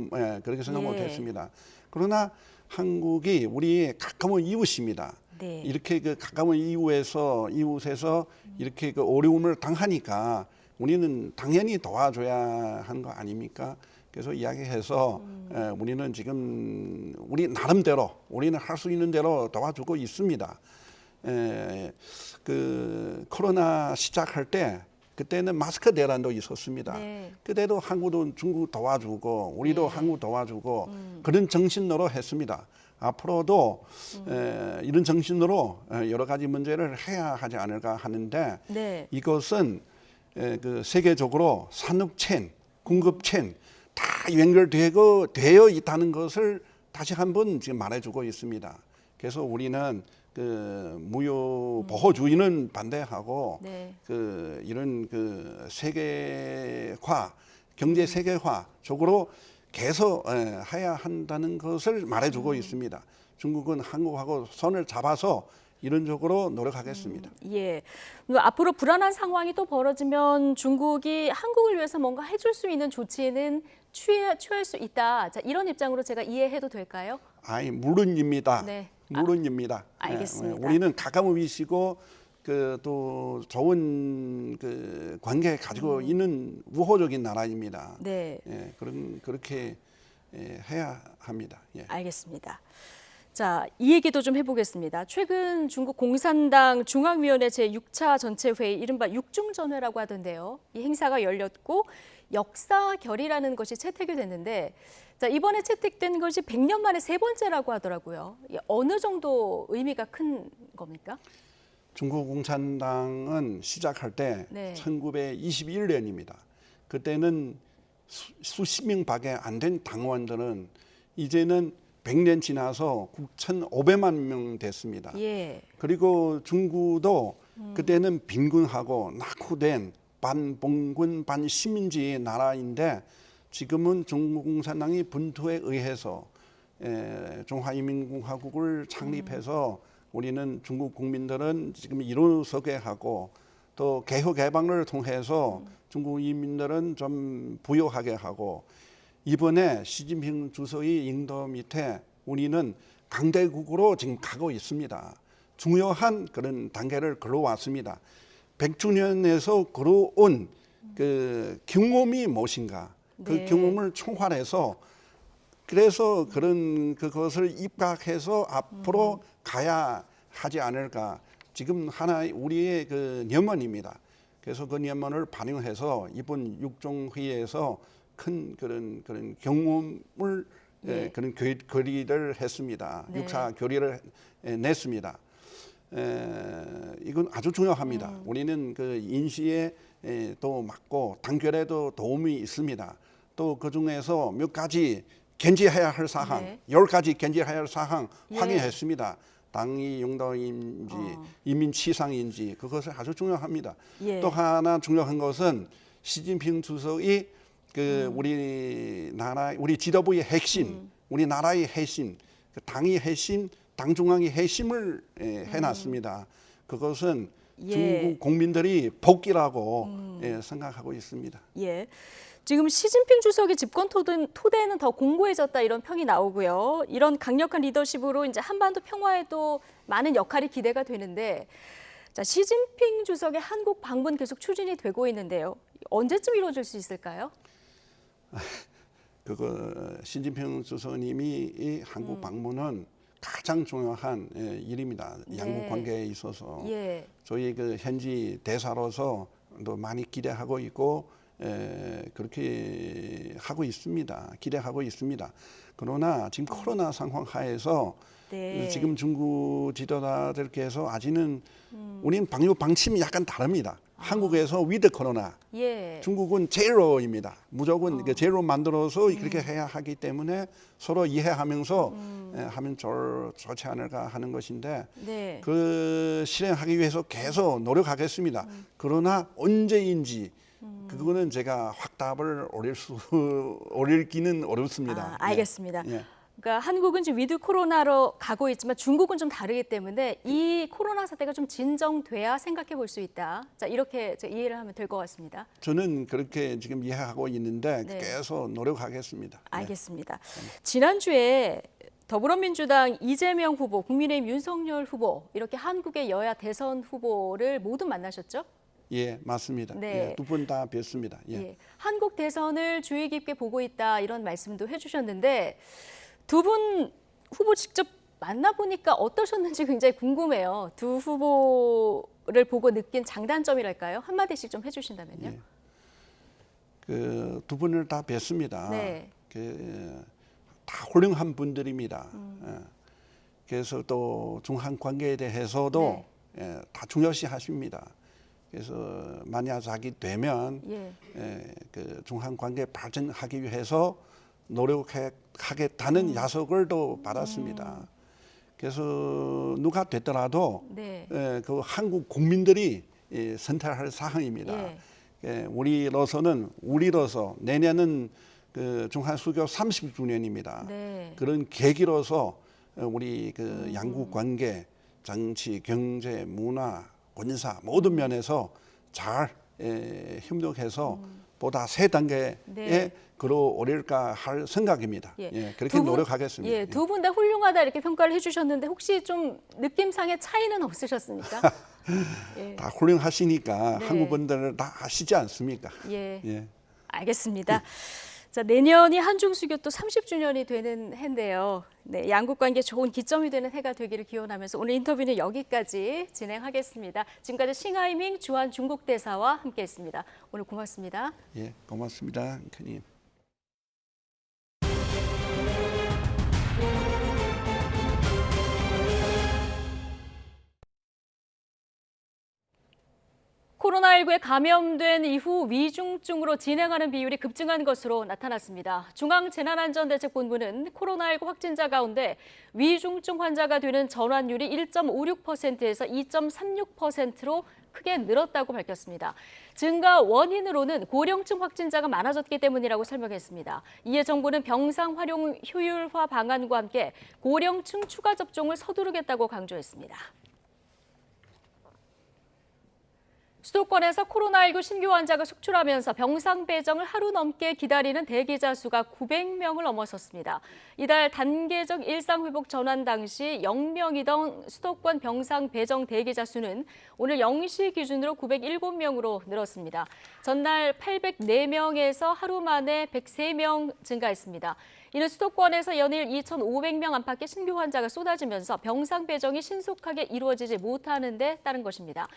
그렇게 생각 못했습니다. 그러나 한국이 우리의 가까운 이웃입니다. 네. 이렇게 그 가까운 이웃에서 이렇게 그 어려움을 당하니까 우리는 당연히 도와줘야 하는 거 아닙니까? 그래서 이야기해서 우리는 지금 우리 나름대로 우리는 할 수 있는 대로 도와주고 있습니다. 그 코로나 시작할 때 그때는 마스크 대란도 있었습니다. 네. 그때도 한국도 중국 도와주고 우리도 한국 도와주고 그런 정신으로 했습니다. 앞으로도 이런 정신으로 여러 가지 문제를 해야 하지 않을까 하는데 네. 이것은 그 세계적으로 산업체인, 공급체인 다 연결되어 있다는 것을 다시 한번 지금 말해주고 있습니다. 그래서 우리는 그 무역 보호주의는 반대하고 네. 그 이런 그 세계화, 경제 세계화 쪽으로 계속 해야 한다는 것을 말해주고 있습니다. 중국은 한국하고 손을 잡아서 이런 쪽으로 노력하겠습니다. 예. 앞으로 불안한 상황이 또 벌어지면 중국이 한국을 위해서 뭔가 해줄 수 있는 조치는 취할 수 있다. 자, 이런 입장으로 제가 이해해도 될까요? 물론입니다. 네. 물론입니다. 알겠습니다. 우리는 가까운 위치고 그 또 좋은 그 관계 가지고 있는 우호적인 나라입니다. 네. 그렇게 해야 합니다. 예. 알겠습니다. 자, 이 얘기도 좀 해보겠습니다. 최근 중국 공산당 중앙위원회 제6차 전체회의, 이른바 육중전회라고 하던데요. 이 행사가 열렸고 역사결의라는 것이 채택이 됐는데, 자, 이번에 채택된 것이 100년 만에 세 번째라고 하더라고요. 어느 정도 의미가 큰 겁니까? 중국 공산당은 시작할 때 네. 1921년입니다. 그때는 수십 명밖에 안 된 당원들은 이제는 100년 지나서 9,500만 명 됐습니다. 예. 그리고 중국도 그때는 빈곤하고 낙후된 반봉군 반식민지 나라인데 지금은 중국 공산당이 분투에 의해서 중화인민공화국을 창립해서 우리는 중국 국민들은 지금 일어서게 하고 또 개혁 개방을 통해서 중국 인민들은 좀 부유하게 하고 이번에 시진핑 주석의 인도 밑에 우리는 강대국으로 지금 가고 있습니다. 중요한 그런 단계를 걸어왔습니다. 100주년에서 걸어온 그 경험이 무엇인가? 그 네. 경험을 총괄해서 그래서 그런 그것을 입각해서 앞으로 가야 하지 않을까. 지금 하나 우리의 그 염원입니다. 그래서 그 염원을 반영해서 이번 육중회의에서 큰 그런 경험을 네. 그런 결의를 했습니다. 네. 육사 결의를 냈습니다. 이건 아주 중요합니다. 우리는 그 인시에 또 맞고 단결에도 도움이 있습니다. 또 그 중에서 몇 가지 견지해야 할 사항, 네. 10가지 견지해야 할 사항 예. 확인했습니다. 당의 용도인지 인민치상인지 그것을 아주 중요합니다. 예. 또 하나 중요한 것은 시진핑 주석이 그 우리 지도부의 핵심, 우리 나라의 핵심, 그 당의 핵심, 당 중앙의 핵심을 해놨습니다. 그것은 예. 중국 국민들이 복이라고 생각하고 있습니다. 예. 지금 시진핑 주석의 집권 토대는 더 공고해졌다, 이런 평이 나오고요. 이런 강력한 리더십으로 이제 한반도 평화에도 많은 역할이 기대가 되는데, 자, 시진핑 주석의 한국 방문 계속 추진이 되고 있는데요. 언제쯤 이루어질 수 있을까요? 시진핑 주석님이 이 한국 방문은 가장 중요한 일입니다. 네. 양국 관계에 있어서 예. 저희 그 현지 대사로서 또 많이 기대하고 있고 그렇게 하고 있습니다. 기대하고 있습니다. 그러나 지금 코로나 상황 하에서 네. 지금 중국 지도자들께서 아직은 우리는 방역 방침이 약간 다릅니다. 한국에서 위드 코로나, 예. 중국은 제로입니다. 무조건 제로 만들어서 그렇게 해야 하기 때문에 서로 이해하면서 하면 좋지 않을까 하는 것인데 네. 그 실행하기 위해서 계속 노력하겠습니다. 그러나 언제인지 그거는 제가 확답을 올리기는 어렵습니다. 알겠습니다. 예. 그러니까 한국은 지금 위드 코로나로 가고 있지만 중국은 좀 다르기 때문에 이 코로나 사태가 좀 진정돼야 생각해 볼 수 있다. 자, 이렇게 이해를 하면 될 것 같습니다. 저는 그렇게 지금 이해하고 있는데 네. 계속 노력하겠습니다. 알겠습니다. 지난주에 더불어민주당 이재명 후보, 국민의힘 윤석열 후보, 이렇게 한국의 여야 대선 후보를 모두 만나셨죠? 예, 맞습니다. 네. 예, 두 분 다 뵀습니다. 예. 예. 한국 대선을 주의 깊게 보고 있다, 이런 말씀도 해주셨는데, 두 분 후보 직접 만나보니까 어떠셨는지 굉장히 궁금해요. 두 후보를 보고 느낀 장단점이랄까요? 한마디씩 좀 해주신다면요. 예. 그 두 분을 다 뵀습니다. 네. 다 훌륭한 분들입니다. 그래서 또 중한 관계에 대해서도 네. 다 중요시하십니다. 그래서 만약에 되면 그 중한 관계 발전하기 위해서 노력하겠다는 약속을 또 받았습니다. 그래서 누가 됐더라도 그 한국 국민들이 선택할 사항입니다. 우리로서 내년은 그 중한 수교 30주년입니다. 그런 계기로서 우리 그 양국 관계, 정치, 경제, 문화, 군사 모든 면에서 잘 협력해서 보다 세 단계에 걸어오릴까 할 생각입니다. 그렇게 노력하겠습니다. 예, 두 분 다 훌륭하다, 이렇게 평가를 해주셨는데 혹시 좀 느낌상의 차이는 없으셨습니까? 다 훌륭하시니까 네. 한국 분들 다 아시지 않습니까? 예. 알겠습니다. 자, 내년이 한중수교 또 30주년이 되는 해인데요. 네, 양국 관계 좋은 기점이 되는 해가 되기를 기원하면서 오늘 인터뷰는 여기까지 진행하겠습니다. 지금까지 싱하이밍 주한 중국 대사와 함께했습니다. 오늘 고맙습니다. 예, 고맙습니다, 님. 코로나19에 감염된 이후 위중증으로 진행하는 비율이 급증한 것으로 나타났습니다. 중앙재난안전대책본부는 코로나19 확진자 가운데 위중증 환자가 되는 전환율이 1.56%에서 2.36%로 크게 늘었다고 밝혔습니다. 증가 원인으로는 고령층 확진자가 많아졌기 때문이라고 설명했습니다. 이에 정부는 병상 활용 효율화 방안과 함께 고령층 추가 접종을 서두르겠다고 강조했습니다. 수도권에서 코로나19 신규 환자가 속출하면서 병상 배정을 하루 넘게 기다리는 대기자 수가 900명을 넘어섰습니다. 이달 단계적 일상회복 전환 당시 0명이던 수도권 병상 배정 대기자 수는 오늘 0시 기준으로 907명으로 늘었습니다. 전날 804명에서 하루 만에 103명 증가했습니다. 이는 수도권에서 연일 2,500명 안팎의 신규 환자가 쏟아지면서 병상 배정이 신속하게 이루어지지 못하는 데 따른 것입니다.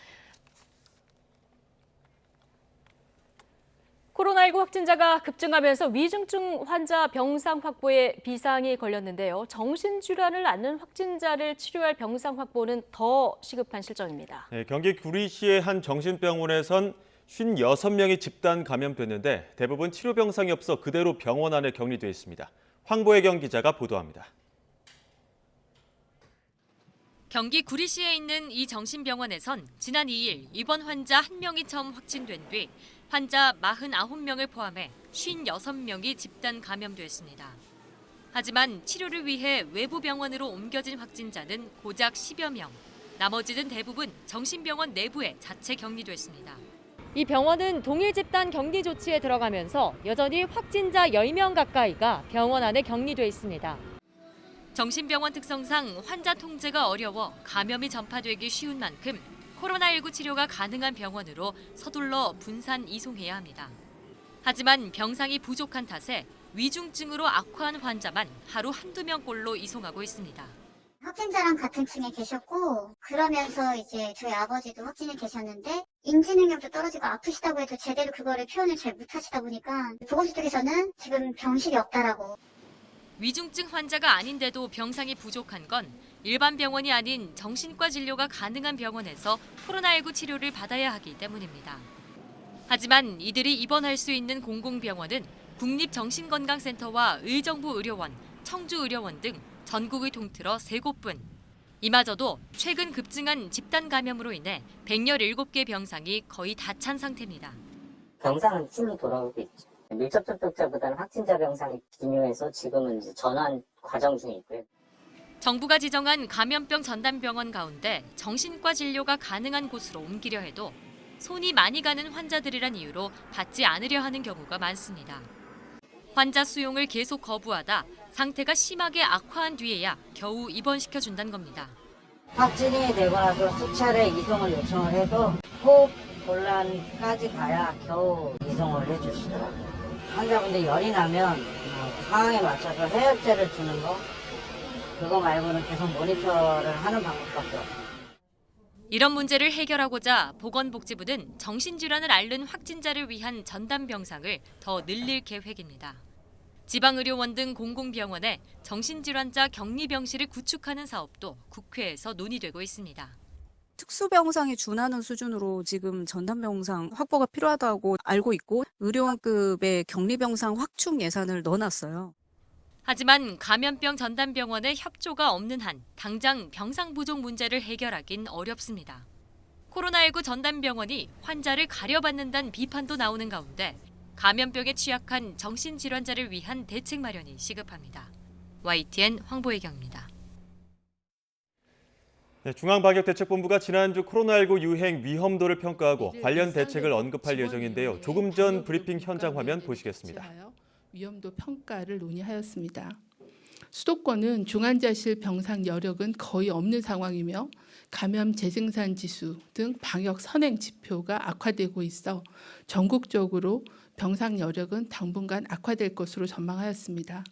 코로나19 확진자가 급증하면서 위중증 환자 병상 확보에 비상이 걸렸는데요. 정신질환을 앓는 확진자를 치료할 병상 확보는 더 시급한 실정입니다. 네, 경기 구리시의 한 정신병원에선 56명이 집단 감염됐는데 대부분 치료 병상이 없어 그대로 병원 안에 격리돼 있습니다. 황보혜경 기자가 보도합니다. 경기 구리시에 있는 이 정신병원에선 지난 2일 입원 환자 1명이 처음 확진된 뒤 환자 49명을 포함해 56명이 집단 감염됐습니다. 하지만 치료를 위해 외부 병원으로 옮겨진 확진자는 고작 10여 명. 나머지는 대부분 정신병원 내부에 자체 격리됐습니다. 이 병원은 동일 집단 격리 조치에 들어가면서 여전히 확진자 10명 가까이가 병원 안에 격리돼 있습니다. 정신병원 특성상 환자 통제가 어려워 감염이 전파되기 쉬운 만큼 코로나19 치료가 가능한 병원으로 서둘러 분산 이송해야 합니다. 하지만 병상이 부족한 탓에 위중증으로 악화한 환자만 하루 한두 명꼴로 이송하고 있습니다. 확진자랑 같은 층에 계셨고 그러면서 이제 저희 아버지도 확진이 계셨는데 인지 능력도 떨어지고 아프시다고 해도 제대로 그거를 표현을 잘 못하시다 보니까 보건소 쪽에서는 지금 병실이 없다라고. 위중증 환자가 아닌데도 병상이 부족한 건 일반 병원이 아닌 정신과 진료가 가능한 병원에서 코로나19 치료를 받아야 하기 때문입니다. 하지만 이들이 입원할 수 있는 공공병원은 국립정신건강센터와 의정부의료원, 청주의료원 등 전국을 통틀어 3곳뿐. 이마저도 최근 급증한 집단 감염으로 인해 117개 병상이 거의 다 찬 상태입니다. 병상은 풀로 돌아오고 있죠. 밀접 접촉자보다는 확진자 병상이 중요해서 지금은 이제 전환 과정 중에 있고요. 정부가 지정한 감염병 전담병원 가운데 정신과 진료가 가능한 곳으로 옮기려 해도 손이 많이 가는 환자들이란 이유로 받지 않으려 하는 경우가 많습니다. 환자 수용을 계속 거부하다 상태가 심하게 악화한 뒤에야 겨우 입원시켜준다는 겁니다. 확진이 되고 나서 수차례 이송을 요청을 해도 호흡 곤란까지 가야 겨우 이송을 해주시더라고요. 환자분들 열이 나면 상황에 맞춰서 해열제를 주는 거 그거 말고는 계속 모니터를 하는 방법밖에 없어요. 이런 문제를 해결하고자 보건복지부는 정신질환을 앓는 확진자를 위한 전담 병상을 더 늘릴 계획입니다. 지방의료원 등 공공병원에 정신질환자 격리병실을 구축하는 사업도 국회에서 논의되고 있습니다. 특수병상에 준하는 수준으로 지금 전담병상 확보가 필요하다고 알고 있고 의료원급의 격리병상 확충 예산을 넣어놨어요. 하지만 감염병 전담병원의 협조가 없는 한 당장 병상 부족 문제를 해결하긴 어렵습니다. 코로나19 전담병원이 환자를 가려받는다는 비판도 나오는 가운데 감염병에 취약한 정신질환자를 위한 대책 마련이 시급합니다. YTN 황보혜경입니다. 네, 중앙방역대책본부가 지난주 코로나19 유행 위험도를 평가하고 관련 대책을 언급할 예정인데요. 조금 전 브리핑 현장 화면 보시겠습니다. 위험도 평가를 논의하였습니다. 수도권은 중환자실 병상 여력은 거의 없는 상황이며 감염 재생산 지수 등 방역 선행 지표가 악화되고 있어 전국적으로 병상 여력은 당분간 악화될 것으로 전망하였습니다.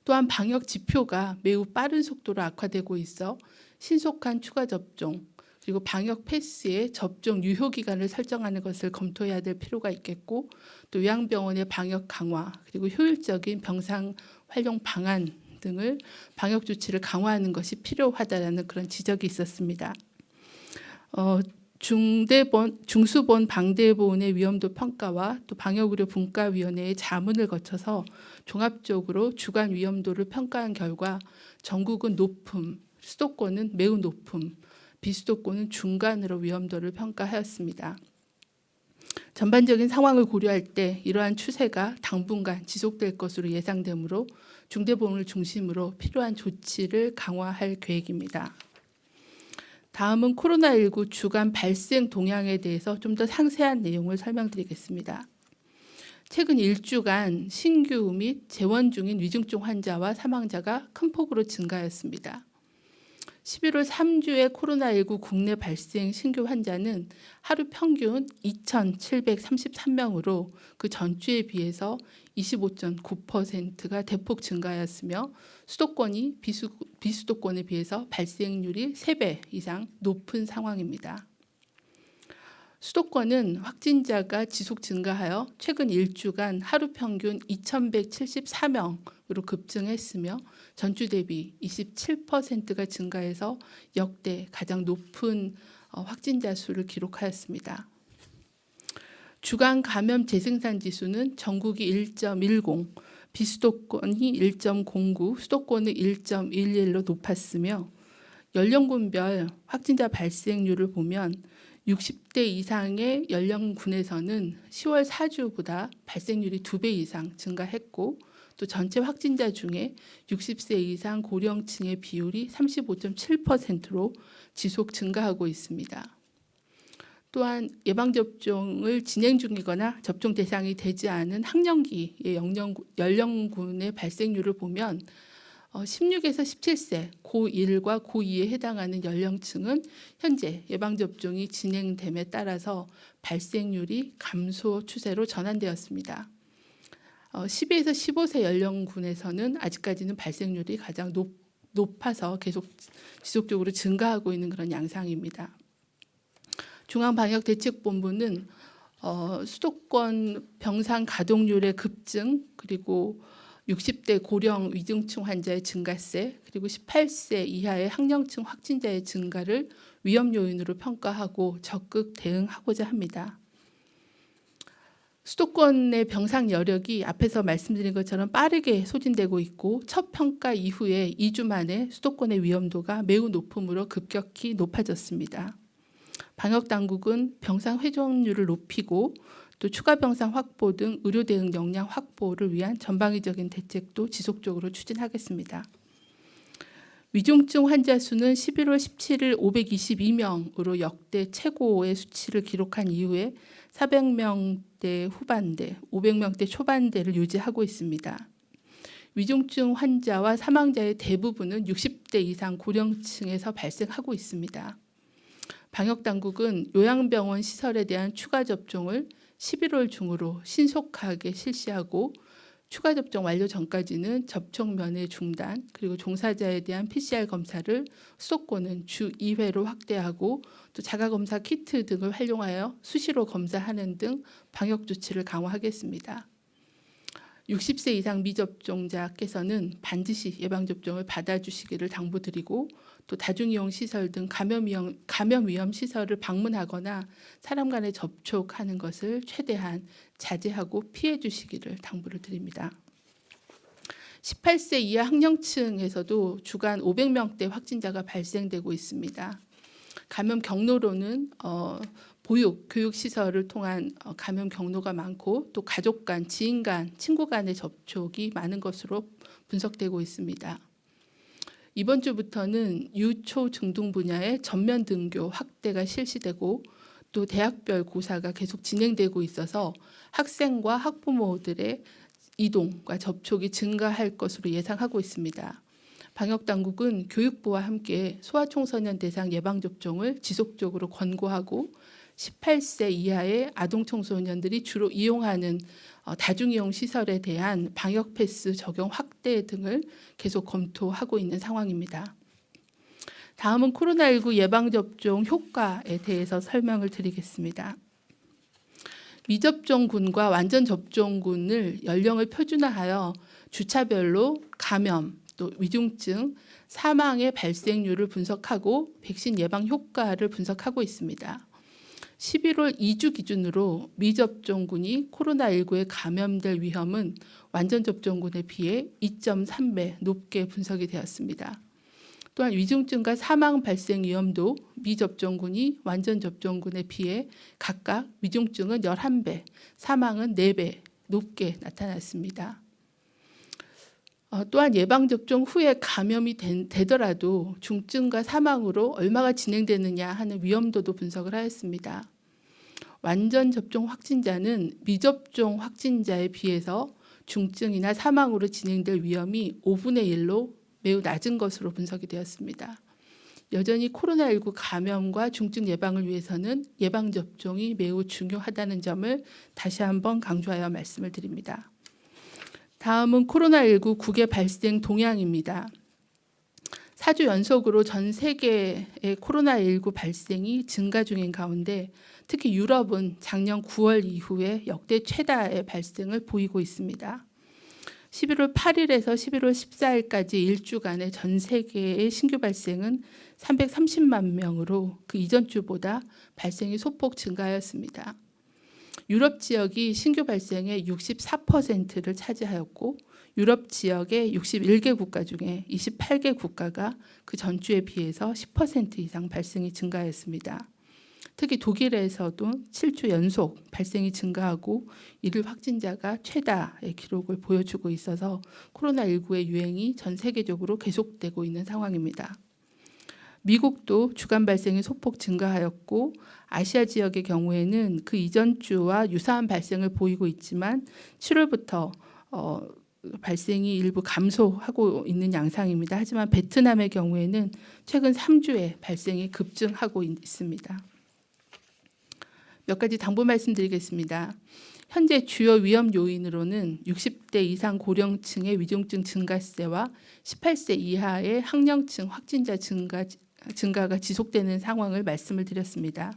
또한 방역 지표가 매우 빠른 속도로 악화되고 있어 신속한 추가 접종 그리고 방역 패스의 접종 유효 기간을 설정하는 것을 검토해야 될 필요가 있겠고 또 요양병원의 방역 강화 그리고 효율적인 병상 활용 방안 등을 방역 조치를 강화하는 것이 필요하다라는 그런 지적이 있었습니다. 중수본 방대본의 위험도 평가와 또 방역의료 분과위원회의 자문을 거쳐서 종합적으로 주간 위험도를 평가한 결과 전국은 높음, 수도권은 매우 높음, 비수도권은 중간으로 위험도를 평가하였습니다. 전반적인 상황을 고려할 때 이러한 추세가 당분간 지속될 것으로 예상되므로 중대본을 중심으로 필요한 조치를 강화할 계획입니다. 다음은 코로나19 주간 발생 동향에 대해서 좀 더 상세한 내용을 설명드리겠습니다. 최근 1주간 신규 및 재원 중인 위중증 환자와 사망자가 큰 폭으로 증가하였습니다. 11월 3주의 코로나19 국내 발생 신규 환자는 하루 평균 2,733명으로 그 전주에 비해서 25.9%가 대폭 증가하였으며 수도권이 비수도권에 비해서 발생률이 3배 이상 높은 상황입니다. 수도권은 확진자가 지속 증가하여 최근 1주간 하루 평균 2,174명으로 급증했으며 전주 대비 27%가 증가해서 역대 가장 높은 확진자 수를 기록하였습니다. 주간 감염 재생산 지수는 전국이 1.10, 비수도권이 1.09, 수도권은 1.11로 높았으며 연령군별 확진자 발생률을 보면 60대 이상의 연령군에서는 10월 4주보다 발생률이 2배 이상 증가했고 또 전체 확진자 중에 60세 이상 고령층의 비율이 35.7%로 지속 증가하고 있습니다. 또한 예방접종을 진행 중이거나 접종 대상이 되지 않은 학령기의 연령군의 발생률을 보면 16에서 17세, 고1과 고2에 해당하는 연령층은 현재 예방접종이 진행됨에 따라서 발생률이 감소 추세로 전환되었습니다. 12에서 15세 연령군에서는 아직까지는 발생률이 가장 높아서 계속 지속적으로 증가하고 있는 그런 양상입니다. 중앙방역대책본부는 수도권 병상 가동률의 급증 그리고 60대 고령 위중증 환자의 증가세 그리고 18세 이하의 학령층 확진자의 증가를 위험 요인으로 평가하고 적극 대응하고자 합니다. 수도권의 병상 여력이 앞에서 말씀드린 것처럼 빠르게 소진되고 있고 첫 평가 이후에 2주 만에 수도권의 위험도가 매우 높음으로 급격히 높아졌습니다. 방역당국은 병상 회전율을 높이고 또 추가 병상 확보 등 의료 대응 역량 확보를 위한 전방위적인 대책도 지속적으로 추진하겠습니다. 위중증 환자 수는 11월 17일 522명으로 역대 최고의 수치를 기록한 이후에 400명대 후반대, 500명대 초반대를 유지하고 있습니다. 위중증 환자와 사망자의 대부분은 60대 이상 고령층에서 발생하고 있습니다. 방역당국은 요양병원 시설에 대한 추가 접종을 11월 중으로 신속하게 실시하고 추가 접종 완료 전까지는 접촉 면회 중단 그리고 종사자에 대한 PCR 검사를 수도권은 주 2회로 확대하고 또 자가검사 키트 등을 활용하여 수시로 검사하는 등 방역 조치를 강화하겠습니다. 60세 이상 미접종자께서는 반드시 예방접종을 받아주시기를 당부드리고 또 다중이용 시설 등 감염 위험 시설을 방문하거나 사람 간에 접촉하는 것을 최대한 자제하고 피해 주시기를 당부를 드립니다. 18세 이하 학령층에서도 주간 500명대 확진자가 발생되고 있습니다. 감염 경로로는 교육시설을 통한 감염 경로가 많고 또 가족 간, 지인 간, 친구 간의 접촉이 많은 것으로 분석되고 있습니다. 이번 주부터는 유초 중등 분야의 전면 등교 확대가 실시되고 또 대학별 고사가 계속 진행되고 있어서 학생과 학부모들의 이동과 접촉이 증가할 것으로 예상하고 있습니다. 방역당국은 교육부와 함께 소아청소년 대상 예방접종을 지속적으로 권고하고 18세 이하의 아동 청소년들이 주로 이용하는 다중이용 시설에 대한 방역 패스 적용 확대 등을 계속 검토하고 있는 상황입니다. 다음은 코로나19 예방접종 효과에 대해서 설명을 드리겠습니다. 미접종군과 완전 접종군을 연령을 표준화하여 주차별로 감염, 또 위중증, 사망의 발생률을 분석하고 백신 예방 효과를 분석하고 있습니다. 11월 2주 기준으로 미접종군이 코로나19에 감염될 위험은 완전 접종군에 비해 2.3배 높게 분석이 되었습니다. 또한 위중증과 사망 발생 위험도 미접종군이 완전 접종군에 비해 각각 위중증은 11배, 사망은 4배 높게 나타났습니다. 또한 예방접종 후에 감염이 되더라도 중증과 사망으로 얼마가 진행되느냐 하는 위험도도 분석을 하였습니다. 완전 접종 확진자는 미접종 확진자에 비해서 중증이나 사망으로 진행될 위험이 5분의 1로 매우 낮은 것으로 분석이 되었습니다. 여전히 코로나19 감염과 중증 예방을 위해서는 예방접종이 매우 중요하다는 점을 다시 한번 강조하여 말씀을 드립니다. 다음은 코로나19 국외 발생 동향입니다. 4주 연속으로 전 세계의 코로나19 발생이 증가 중인 가운데 특히 유럽은 작년 9월 이후에 역대 최다의 발생을 보이고 있습니다. 11월 8일에서 11월 14일까지 일주간의 전 세계의 신규 발생은 330만 명으로 그 이전 주보다 발생이 소폭 증가하였습니다. 유럽 지역이 신규 발생의 64%를 차지하였고 유럽 지역의 61개 국가 중에 28개 국가가 그 전주에 비해서 10% 이상 발생이 증가했습니다. 특히 독일에서도 7주 연속 발생이 증가하고 일일 확진자가 최다의 기록을 보여주고 있어서 코로나19의 유행이 전 세계적으로 계속되고 있는 상황입니다. 미국도 주간 발생이 소폭 증가하였고 아시아 지역의 경우에는 그 이전 주와 유사한 발생을 보이고 있지만 7월부터 발생이 일부 감소하고 있는 양상입니다. 하지만 베트남의 경우에는 최근 3주에 발생이 급증하고 있습니다. 몇 가지 당부 말씀드리겠습니다. 현재 주요 위험 요인으로는 60대 이상 고령층의 위중증 증가세와 18세 이하의 학령층 확진자 증가가 지속되는 상황을 말씀을 드렸습니다.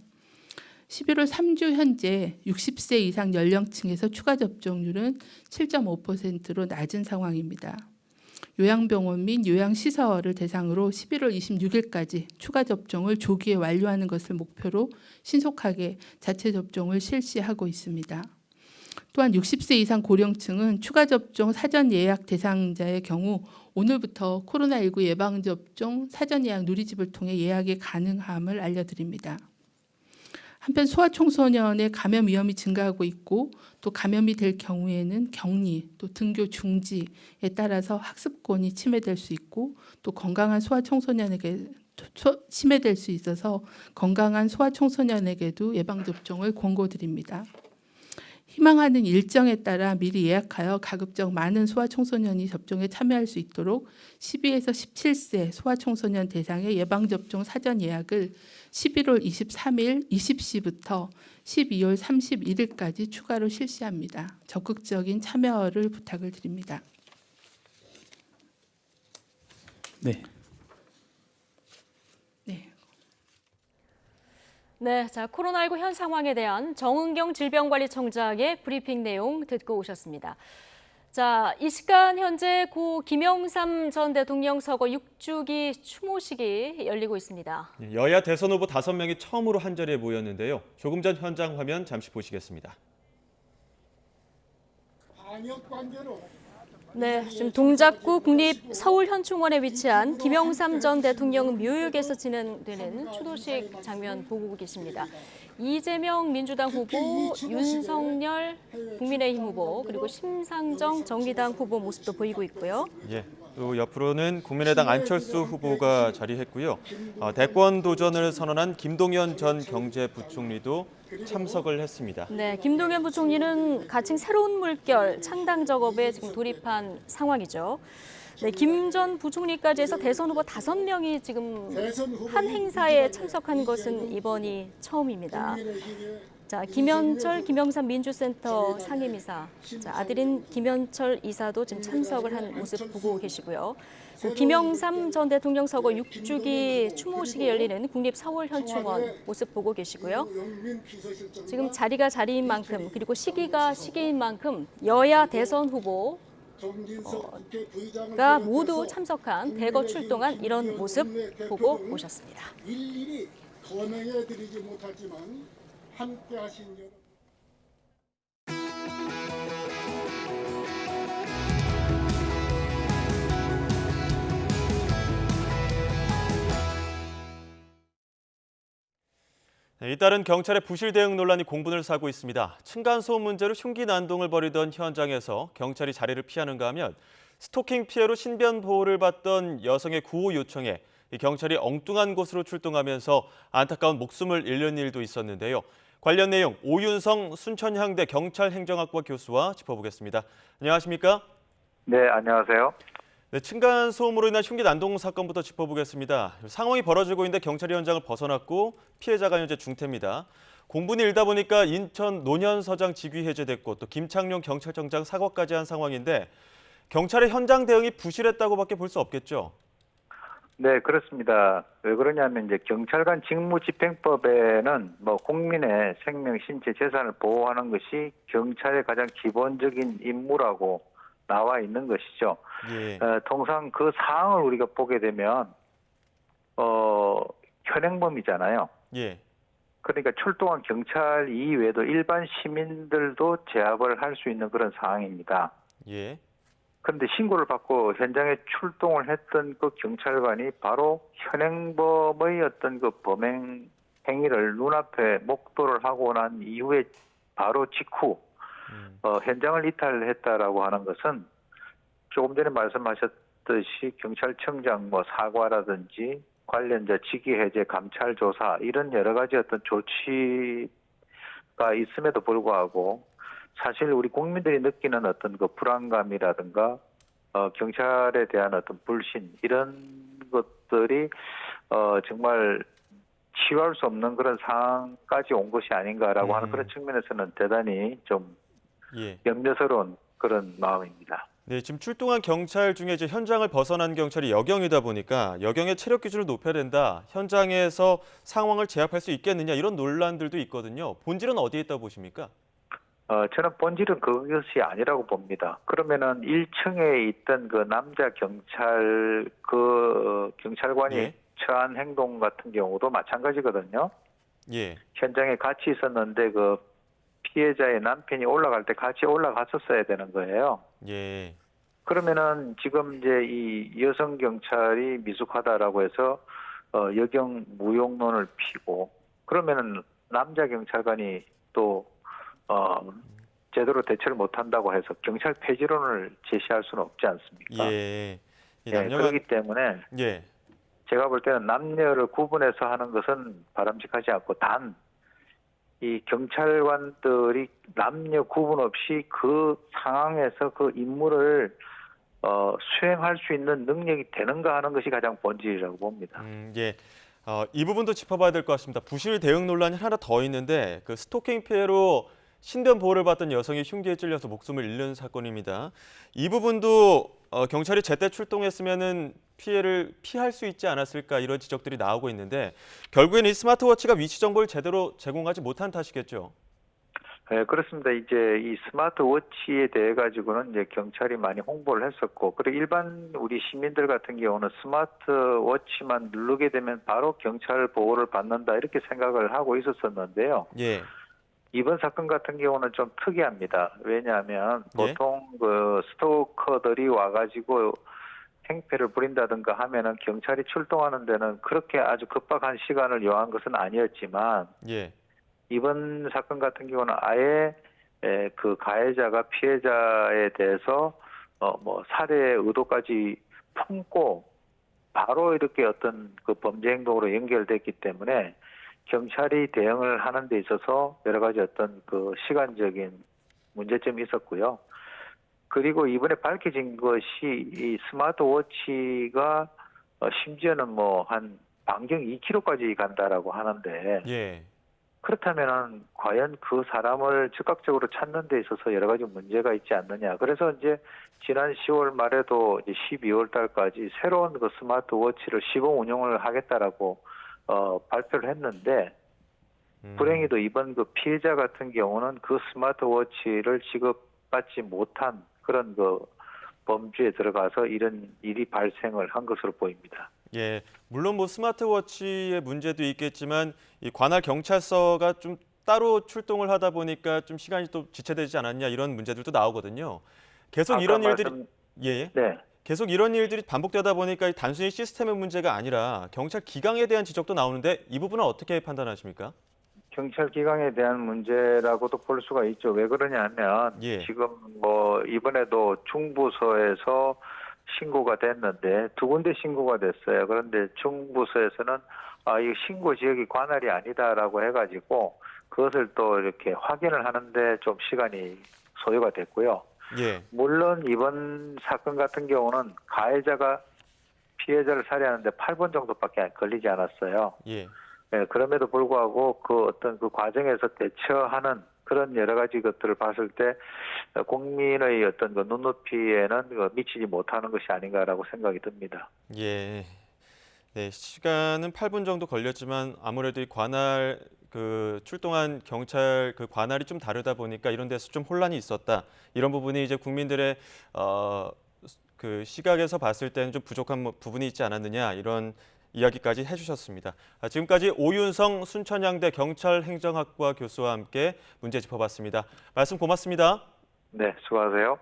11월 3주 현재 60세 이상 연령층에서 추가 접종률은 7.5%로 낮은 상황입니다. 요양병원 및 요양시설을 대상으로 11월 26일까지 추가 접종을 조기에 완료하는 것을 목표로 신속하게 자체 접종을 실시하고 있습니다. 또한 60세 이상 고령층은 추가 접종 사전 예약 대상자의 경우 오늘부터 코로나19 예방접종 사전 예약 누리집을 통해 예약이 가능함을 알려드립니다. 한편 소아청소년의 감염 위험이 증가하고 있고 또 감염이 될 경우에는 격리 또 등교 중지에 따라서 학습권이 침해될 수 있고 또 건강한 소아청소년에게 침해될 수 있어서 건강한 소아청소년에게도 예방접종을 권고드립니다. 희망하는 일정에 따라 미리 예약하여 가급적 많은 소아청소년이 접종에 참여할 수 있도록 12에서 17세 소아청소년 대상의 예방접종 사전 예약을 11월 23일 20시부터 12월 31일까지 추가로 실시합니다. 적극적인 참여를 부탁을 드립니다. 네. 네, 자 코로나19 현 상황에 대한 정은경 질병관리청장의 브리핑 내용 듣고 오셨습니다. 자, 이 시간 현재 고 김영삼 전 대통령 서거 6주기 추모식이 열리고 있습니다. 여야 대선 후보 5명이 처음으로 한자리에 모였는데요. 조금 전 현장 화면 잠시 보시겠습니다. 네, 지금 동작구 국립 서울현충원에 위치한 김영삼 전 대통령 묘역에서 진행되는 추도식 장면 보고 계십니다. 이재명 민주당 후보, 윤석열 국민의힘 후보, 그리고 심상정 정의당 후보 모습도 보이고 있고요. 예, 또 옆으로는 국민의당 안철수 후보가 자리했고요. 대권 도전을 선언한 김동연 전 경제부총리도 참석을 했습니다. 네, 김동연 부총리는 가칭 새로운 물결 창당 작업에 지금 돌입한 상황이죠. 네, 김 전 부총리까지 해서 대선 후보 5명이 지금 한 행사에 참석한 것은 이번이 처음입니다. 자, 김현철 김영삼 민주센터 상임이사, 자, 아들인 김현철 이사도 지금 참석을 한 모습 보고 계시고요. 김영삼 전 대통령 서거 6주기 추모식이 열리는 국립서울현충원 모습 보고 계시고요. 지금 자리가 자리인 만큼 그리고 시기가 시기인 만큼 여야 대선 후보 가 모두 참석한 대거 출동한 이런 모습 보고 오셨습니다. 일일이 거명해드리지 못하지만 함께하신 여러분. 잇따른 경찰의 부실 대응 논란이 공분을 사고 있습니다. 층간소음 문제로 흉기 난동을 벌이던 현장에서 경찰이 자리를 피하는가 하면 스토킹 피해로 신변 보호를 받던 여성의 구호 요청에 경찰이 엉뚱한 곳으로 출동하면서 안타까운 목숨을 잃는 일도 있었는데요. 관련 내용 오윤성 순천향대 경찰행정학과 교수와 짚어보겠습니다. 안녕하십니까? 네, 안녕하세요. 네, 층간소음으로 인한 흉기 난동 사건부터 짚어보겠습니다. 상황이 벌어지고 있는데 경찰이 현장을 벗어났고 피해자가 현재 중태입니다. 공분이 일다 보니까 인천 노년서장 직위 해제됐고 또 김창룡 경찰청장 사과까지 한 상황인데 경찰의 현장 대응이 부실했다고밖에 볼 수 없겠죠? 네, 그렇습니다. 왜 그러냐면 이제 경찰관 직무집행법에는 국민의 생명, 신체, 재산을 보호하는 것이 경찰의 가장 기본적인 임무라고 나와 있는 것이죠. 예. 통상 그 사항을 우리가 보게 되면 현행범이잖아요. 예. 그러니까 출동한 경찰 이외에도 일반 시민들도 제압을 할 수 있는 그런 상황입니다. 예. 그런데 신고를 받고 현장에 출동을 했던 그 경찰관이 바로 현행범의 어떤 그 범행 행위를 눈앞에 목도를 하고 난 이후에 바로 직후 현장을 이탈했다라고 하는 것은 조금 전에 말씀하셨듯이 경찰청장 사과라든지 관련자 직위 해제, 감찰 조사 이런 여러 가지 어떤 조치가 있음에도 불구하고 사실 우리 국민들이 느끼는 어떤 그 불안감이라든가 경찰에 대한 어떤 불신 이런 것들이 정말 치유할 수 없는 그런 상황까지 온 것이 아닌가라고 하는 그런 측면에서는 대단히 좀 염려스러운 그런 마음입니다. 네, 지금 출동한 경찰 중에 이제 현장을 벗어난 경찰이 여경이다 보니까 여경의 체력 기준을 높여야 된다. 현장에서 상황을 제압할 수 있겠느냐 이런 논란들도 있거든요. 본질은 어디에 있다고 보십니까? 저는 본질은 그것이 아니라고 봅니다. 그러면은 1층에 있던 그 남자 경찰 경찰관이 처한 행동 같은 경우도 마찬가지거든요. 예. 현장에 같이 있었는데 그 피해자의 남편이 올라갈 때 같이 올라갔었어야 되는 거예요. 예. 그러면은 지금 이제 이 여성 경찰이 미숙하다라고 해서 여경 무용론을 피고 그러면은 남자 경찰관이 또 제대로 대처를 못한다고 해서 경찰 폐지론을 제시할 수는 없지 않습니까? 예. 그렇기 때문에 제가 볼 때는 남녀를 구분해서 하는 것은 바람직하지 않고 단 이 경찰관들이 남녀 구분 없이 그 상황에서 그 임무를 수행할 수 있는 능력이 되는가 하는 것이 가장 본질이라고 봅니다. 예. 이 부분도 짚어봐야 될 것 같습니다. 부실 대응 논란이 하나 더 있는데 그 스토킹 피해로 신변 보호를 받던 여성이 흉기에 찔려서 목숨을 잃는 사건입니다. 이 부분도 경찰이 제때 출동했으면은 피해를 피할 수 있지 않았을까 이런 지적들이 나오고 있는데 결국에는 이 스마트워치가 위치 정보를 제대로 제공하지 못한 탓이겠죠. 네, 그렇습니다. 이제 이 스마트워치에 대해 가지고는 이제 경찰이 많이 홍보를 했었고, 그리고 일반 우리 시민들 같은 경우는 스마트워치만 누르게 되면 바로 경찰 보호를 받는다 이렇게 생각을 하고 있었었는데요. 예. 이번 사건 같은 경우는 좀 특이합니다. 왜냐하면 보통 그 스토커들이 와가지고 행패를 부린다든가 하면은 경찰이 출동하는 데는 그렇게 아주 급박한 시간을 요한 것은 아니었지만 이번 사건 같은 경우는 아예 그 가해자가 피해자에 대해서 살해 의도까지 품고 바로 이렇게 어떤 그 범죄 행동으로 연결됐기 때문에 경찰이 대응을 하는 데 있어서 여러 가지 어떤 그 시간적인 문제점이 있었고요. 그리고 이번에 밝혀진 것이 이 스마트워치가 심지어는 뭐 한 반경 2km까지 간다라고 하는데 예. 그렇다면은 과연 그 사람을 즉각적으로 찾는 데 있어서 여러 가지 문제가 있지 않느냐. 그래서 이제 지난 10월 말에도 이제 12월 달까지 새로운 그 스마트워치를 시범 운영을 하겠다라고 발표를 했는데 불행히도 이번 그 피해자 같은 경우는 그 스마트워치를 지급받지 못한 그런 그 범주에 들어가서 이런 일이 발생을 한 것으로 보입니다. 예, 물론 뭐 스마트워치의 문제도 있겠지만 이 관할 경찰서가 좀 따로 출동을 하다 보니까 좀 시간이 또 지체되지 않았냐 이런 문제들도 나오거든요. 계속 이런 일들이 네. 계속 이런 일들이 반복되다 보니까 단순히 시스템의 문제가 아니라 경찰 기강에 대한 지적도 나오는데 이 부분은 어떻게 판단하십니까? 경찰 기강에 대한 문제라고도 볼 수가 있죠. 왜 그러냐면 지금 뭐 이번에도 중부서에서 신고가 됐는데 2군데 신고가 됐어요. 그런데 중부서에서는 이 신고 지역이 관할이 아니다라고 해가지고 그것을 또 이렇게 확인을 하는데 좀 시간이 소요가 됐고요. 예. 물론 이번 사건 같은 경우는 가해자가 피해자를 살해하는데 8번 정도밖에 걸리지 않았어요. 예. 네, 그럼에도 불구하고 그 어떤 그 과정에서 대처하는 그런 여러 가지 것들을 봤을 때 국민의 어떤 그 눈높이에는 미치지 못하는 것이 아닌가라고 생각이 듭니다. 예. 네, 시간은 8분 정도 걸렸지만 아무래도 이 관할 그 출동한 경찰 그 관할이 좀 다르다 보니까 이런 데서 좀 혼란이 있었다. 이런 부분이 이제 국민들의 그 시각에서 봤을 때는 좀 부족한 부분이 있지 않았느냐 이런 이야기까지 해주셨습니다. 지금까지 오윤성 순천향대 경찰행정학과 교수와 함께 문제 짚어봤습니다. 말씀 고맙습니다. 네, 수고하세요.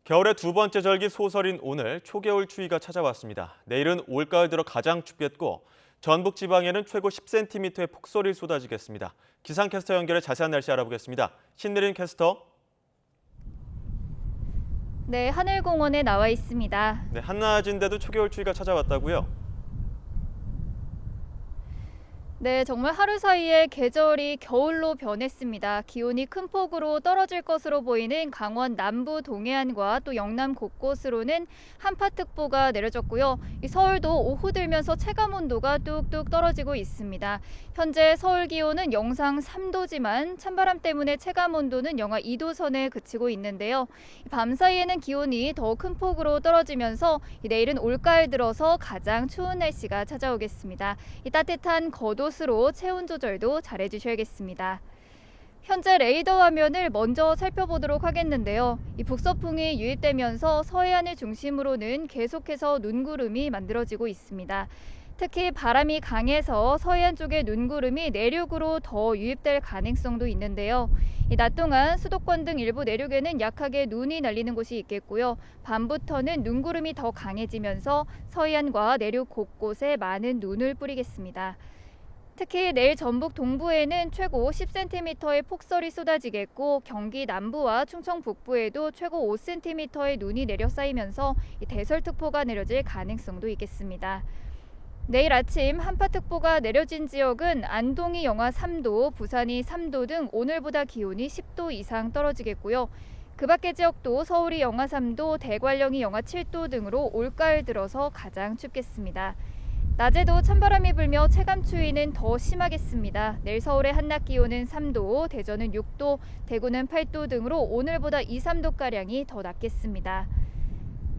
겨울의 두 번째 절기 소설인 오늘 초겨울 추위가 찾아왔습니다. 내일은 올가을 들어 가장 춥겠고 전북 지방에는 최고 10cm의 폭설이 쏟아지겠습니다. 기상캐스터 연결해 자세한 날씨 알아보겠습니다. 신내린 캐스터. 네, 하늘공원에 나와 있습니다. 네, 한낮인데도 초겨울 추위가 찾아왔다고요? 네, 정말 하루 사이에 계절이 겨울로 변했습니다. 기온이 큰 폭으로 떨어질 것으로 보이는 강원 남부 동해안과 또 영남 곳곳으로는 한파특보가 내려졌고요. 서울도 오후 들면서 체감온도가 뚝뚝 떨어지고 있습니다. 현재 서울 기온은 영상 3도지만 찬바람 때문에 체감온도는 영하 2도 선에 그치고 있는데요. 밤사이에는 기온이 더 큰 폭으로 떨어지면서 내일은 올가을 들어서 가장 추운 날씨가 찾아오겠습니다. 이 따뜻한 겉옷으로 체온 조절도 잘해주셔야겠습니다. 현재 레이더 화면을 먼저 살펴보도록 하겠는데요. 이 북서풍이 유입되면서 서해안을 중심으로는 계속해서 눈구름이 만들어지고 있습니다. 특히 바람이 강해서 서해안 쪽에 눈구름이 내륙으로 더 유입될 가능성도 있는데요. 낮 동안 수도권 등 일부 내륙에는 약하게 눈이 날리는 곳이 있겠고요. 밤부터는 눈구름이 더 강해지면서 서해안과 내륙 곳곳에 많은 눈을 뿌리겠습니다. 특히 내일 전북 동부에는 최고 10cm의 폭설이 쏟아지겠고 경기 남부와 충청 북부에도 최고 5cm의 눈이 내려 쌓이면서 대설특보가 내려질 가능성도 있겠습니다. 내일 아침 한파특보가 내려진 지역은 안동이 영하 3도, 부산이 3도 등 오늘보다 기온이 10도 이상 떨어지겠고요. 그 밖의 지역도 서울이 영하 3도, 대관령이 영하 7도 등으로 올가을 들어서 가장 춥겠습니다. 낮에도 찬바람이 불며 체감 추위는 더 심하겠습니다. 내일 서울의 한낮 기온은 3도, 대전은 6도, 대구는 8도 등으로 오늘보다 2, 3도가량이 더 낮겠습니다.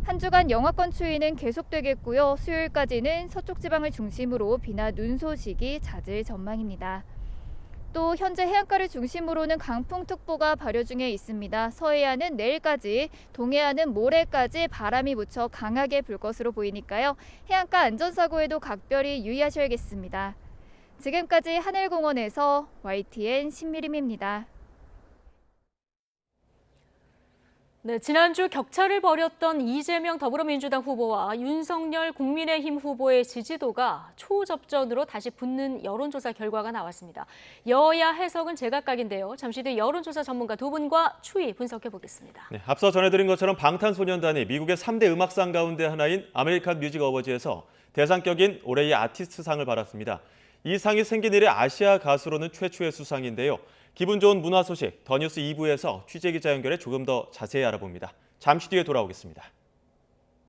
한 주간 영하권 추위는 계속되겠고요. 수요일까지는 서쪽 지방을 중심으로 비나 눈 소식이 잦을 전망입니다. 또 현재 해안가를 중심으로는 강풍특보가 발효 중에 있습니다. 서해안은 내일까지, 동해안은 모레까지 바람이 무척 강하게 불 것으로 보이니까요. 해안가 안전사고에도 각별히 유의하셔야겠습니다. 지금까지 하늘공원에서 YTN 신미림입니다. 네, 지난주 격차를 벌였던 이재명 더불어민주당 후보와 윤석열 국민의힘 후보의 지지도가 초접전으로 다시 붙는 여론조사 결과가 나왔습니다. 여야 해석은 제각각인데요. 잠시 뒤 여론조사 전문가 두 분과 추이 분석해 보겠습니다. 네, 앞서 전해드린 것처럼 방탄소년단이 미국의 3대 음악상 가운데 하나인 아메리칸 뮤직 어워즈에서 대상격인 올해의 아티스트상을 받았습니다. 이 상이 생긴 일이 아시아 가수로는 최초의 수상인데요. 기분 좋은 문화 소식, 더 뉴스 2부에서 취재기자 연결해 조금 더 자세히 알아봅니다. 잠시 뒤에 돌아오겠습니다.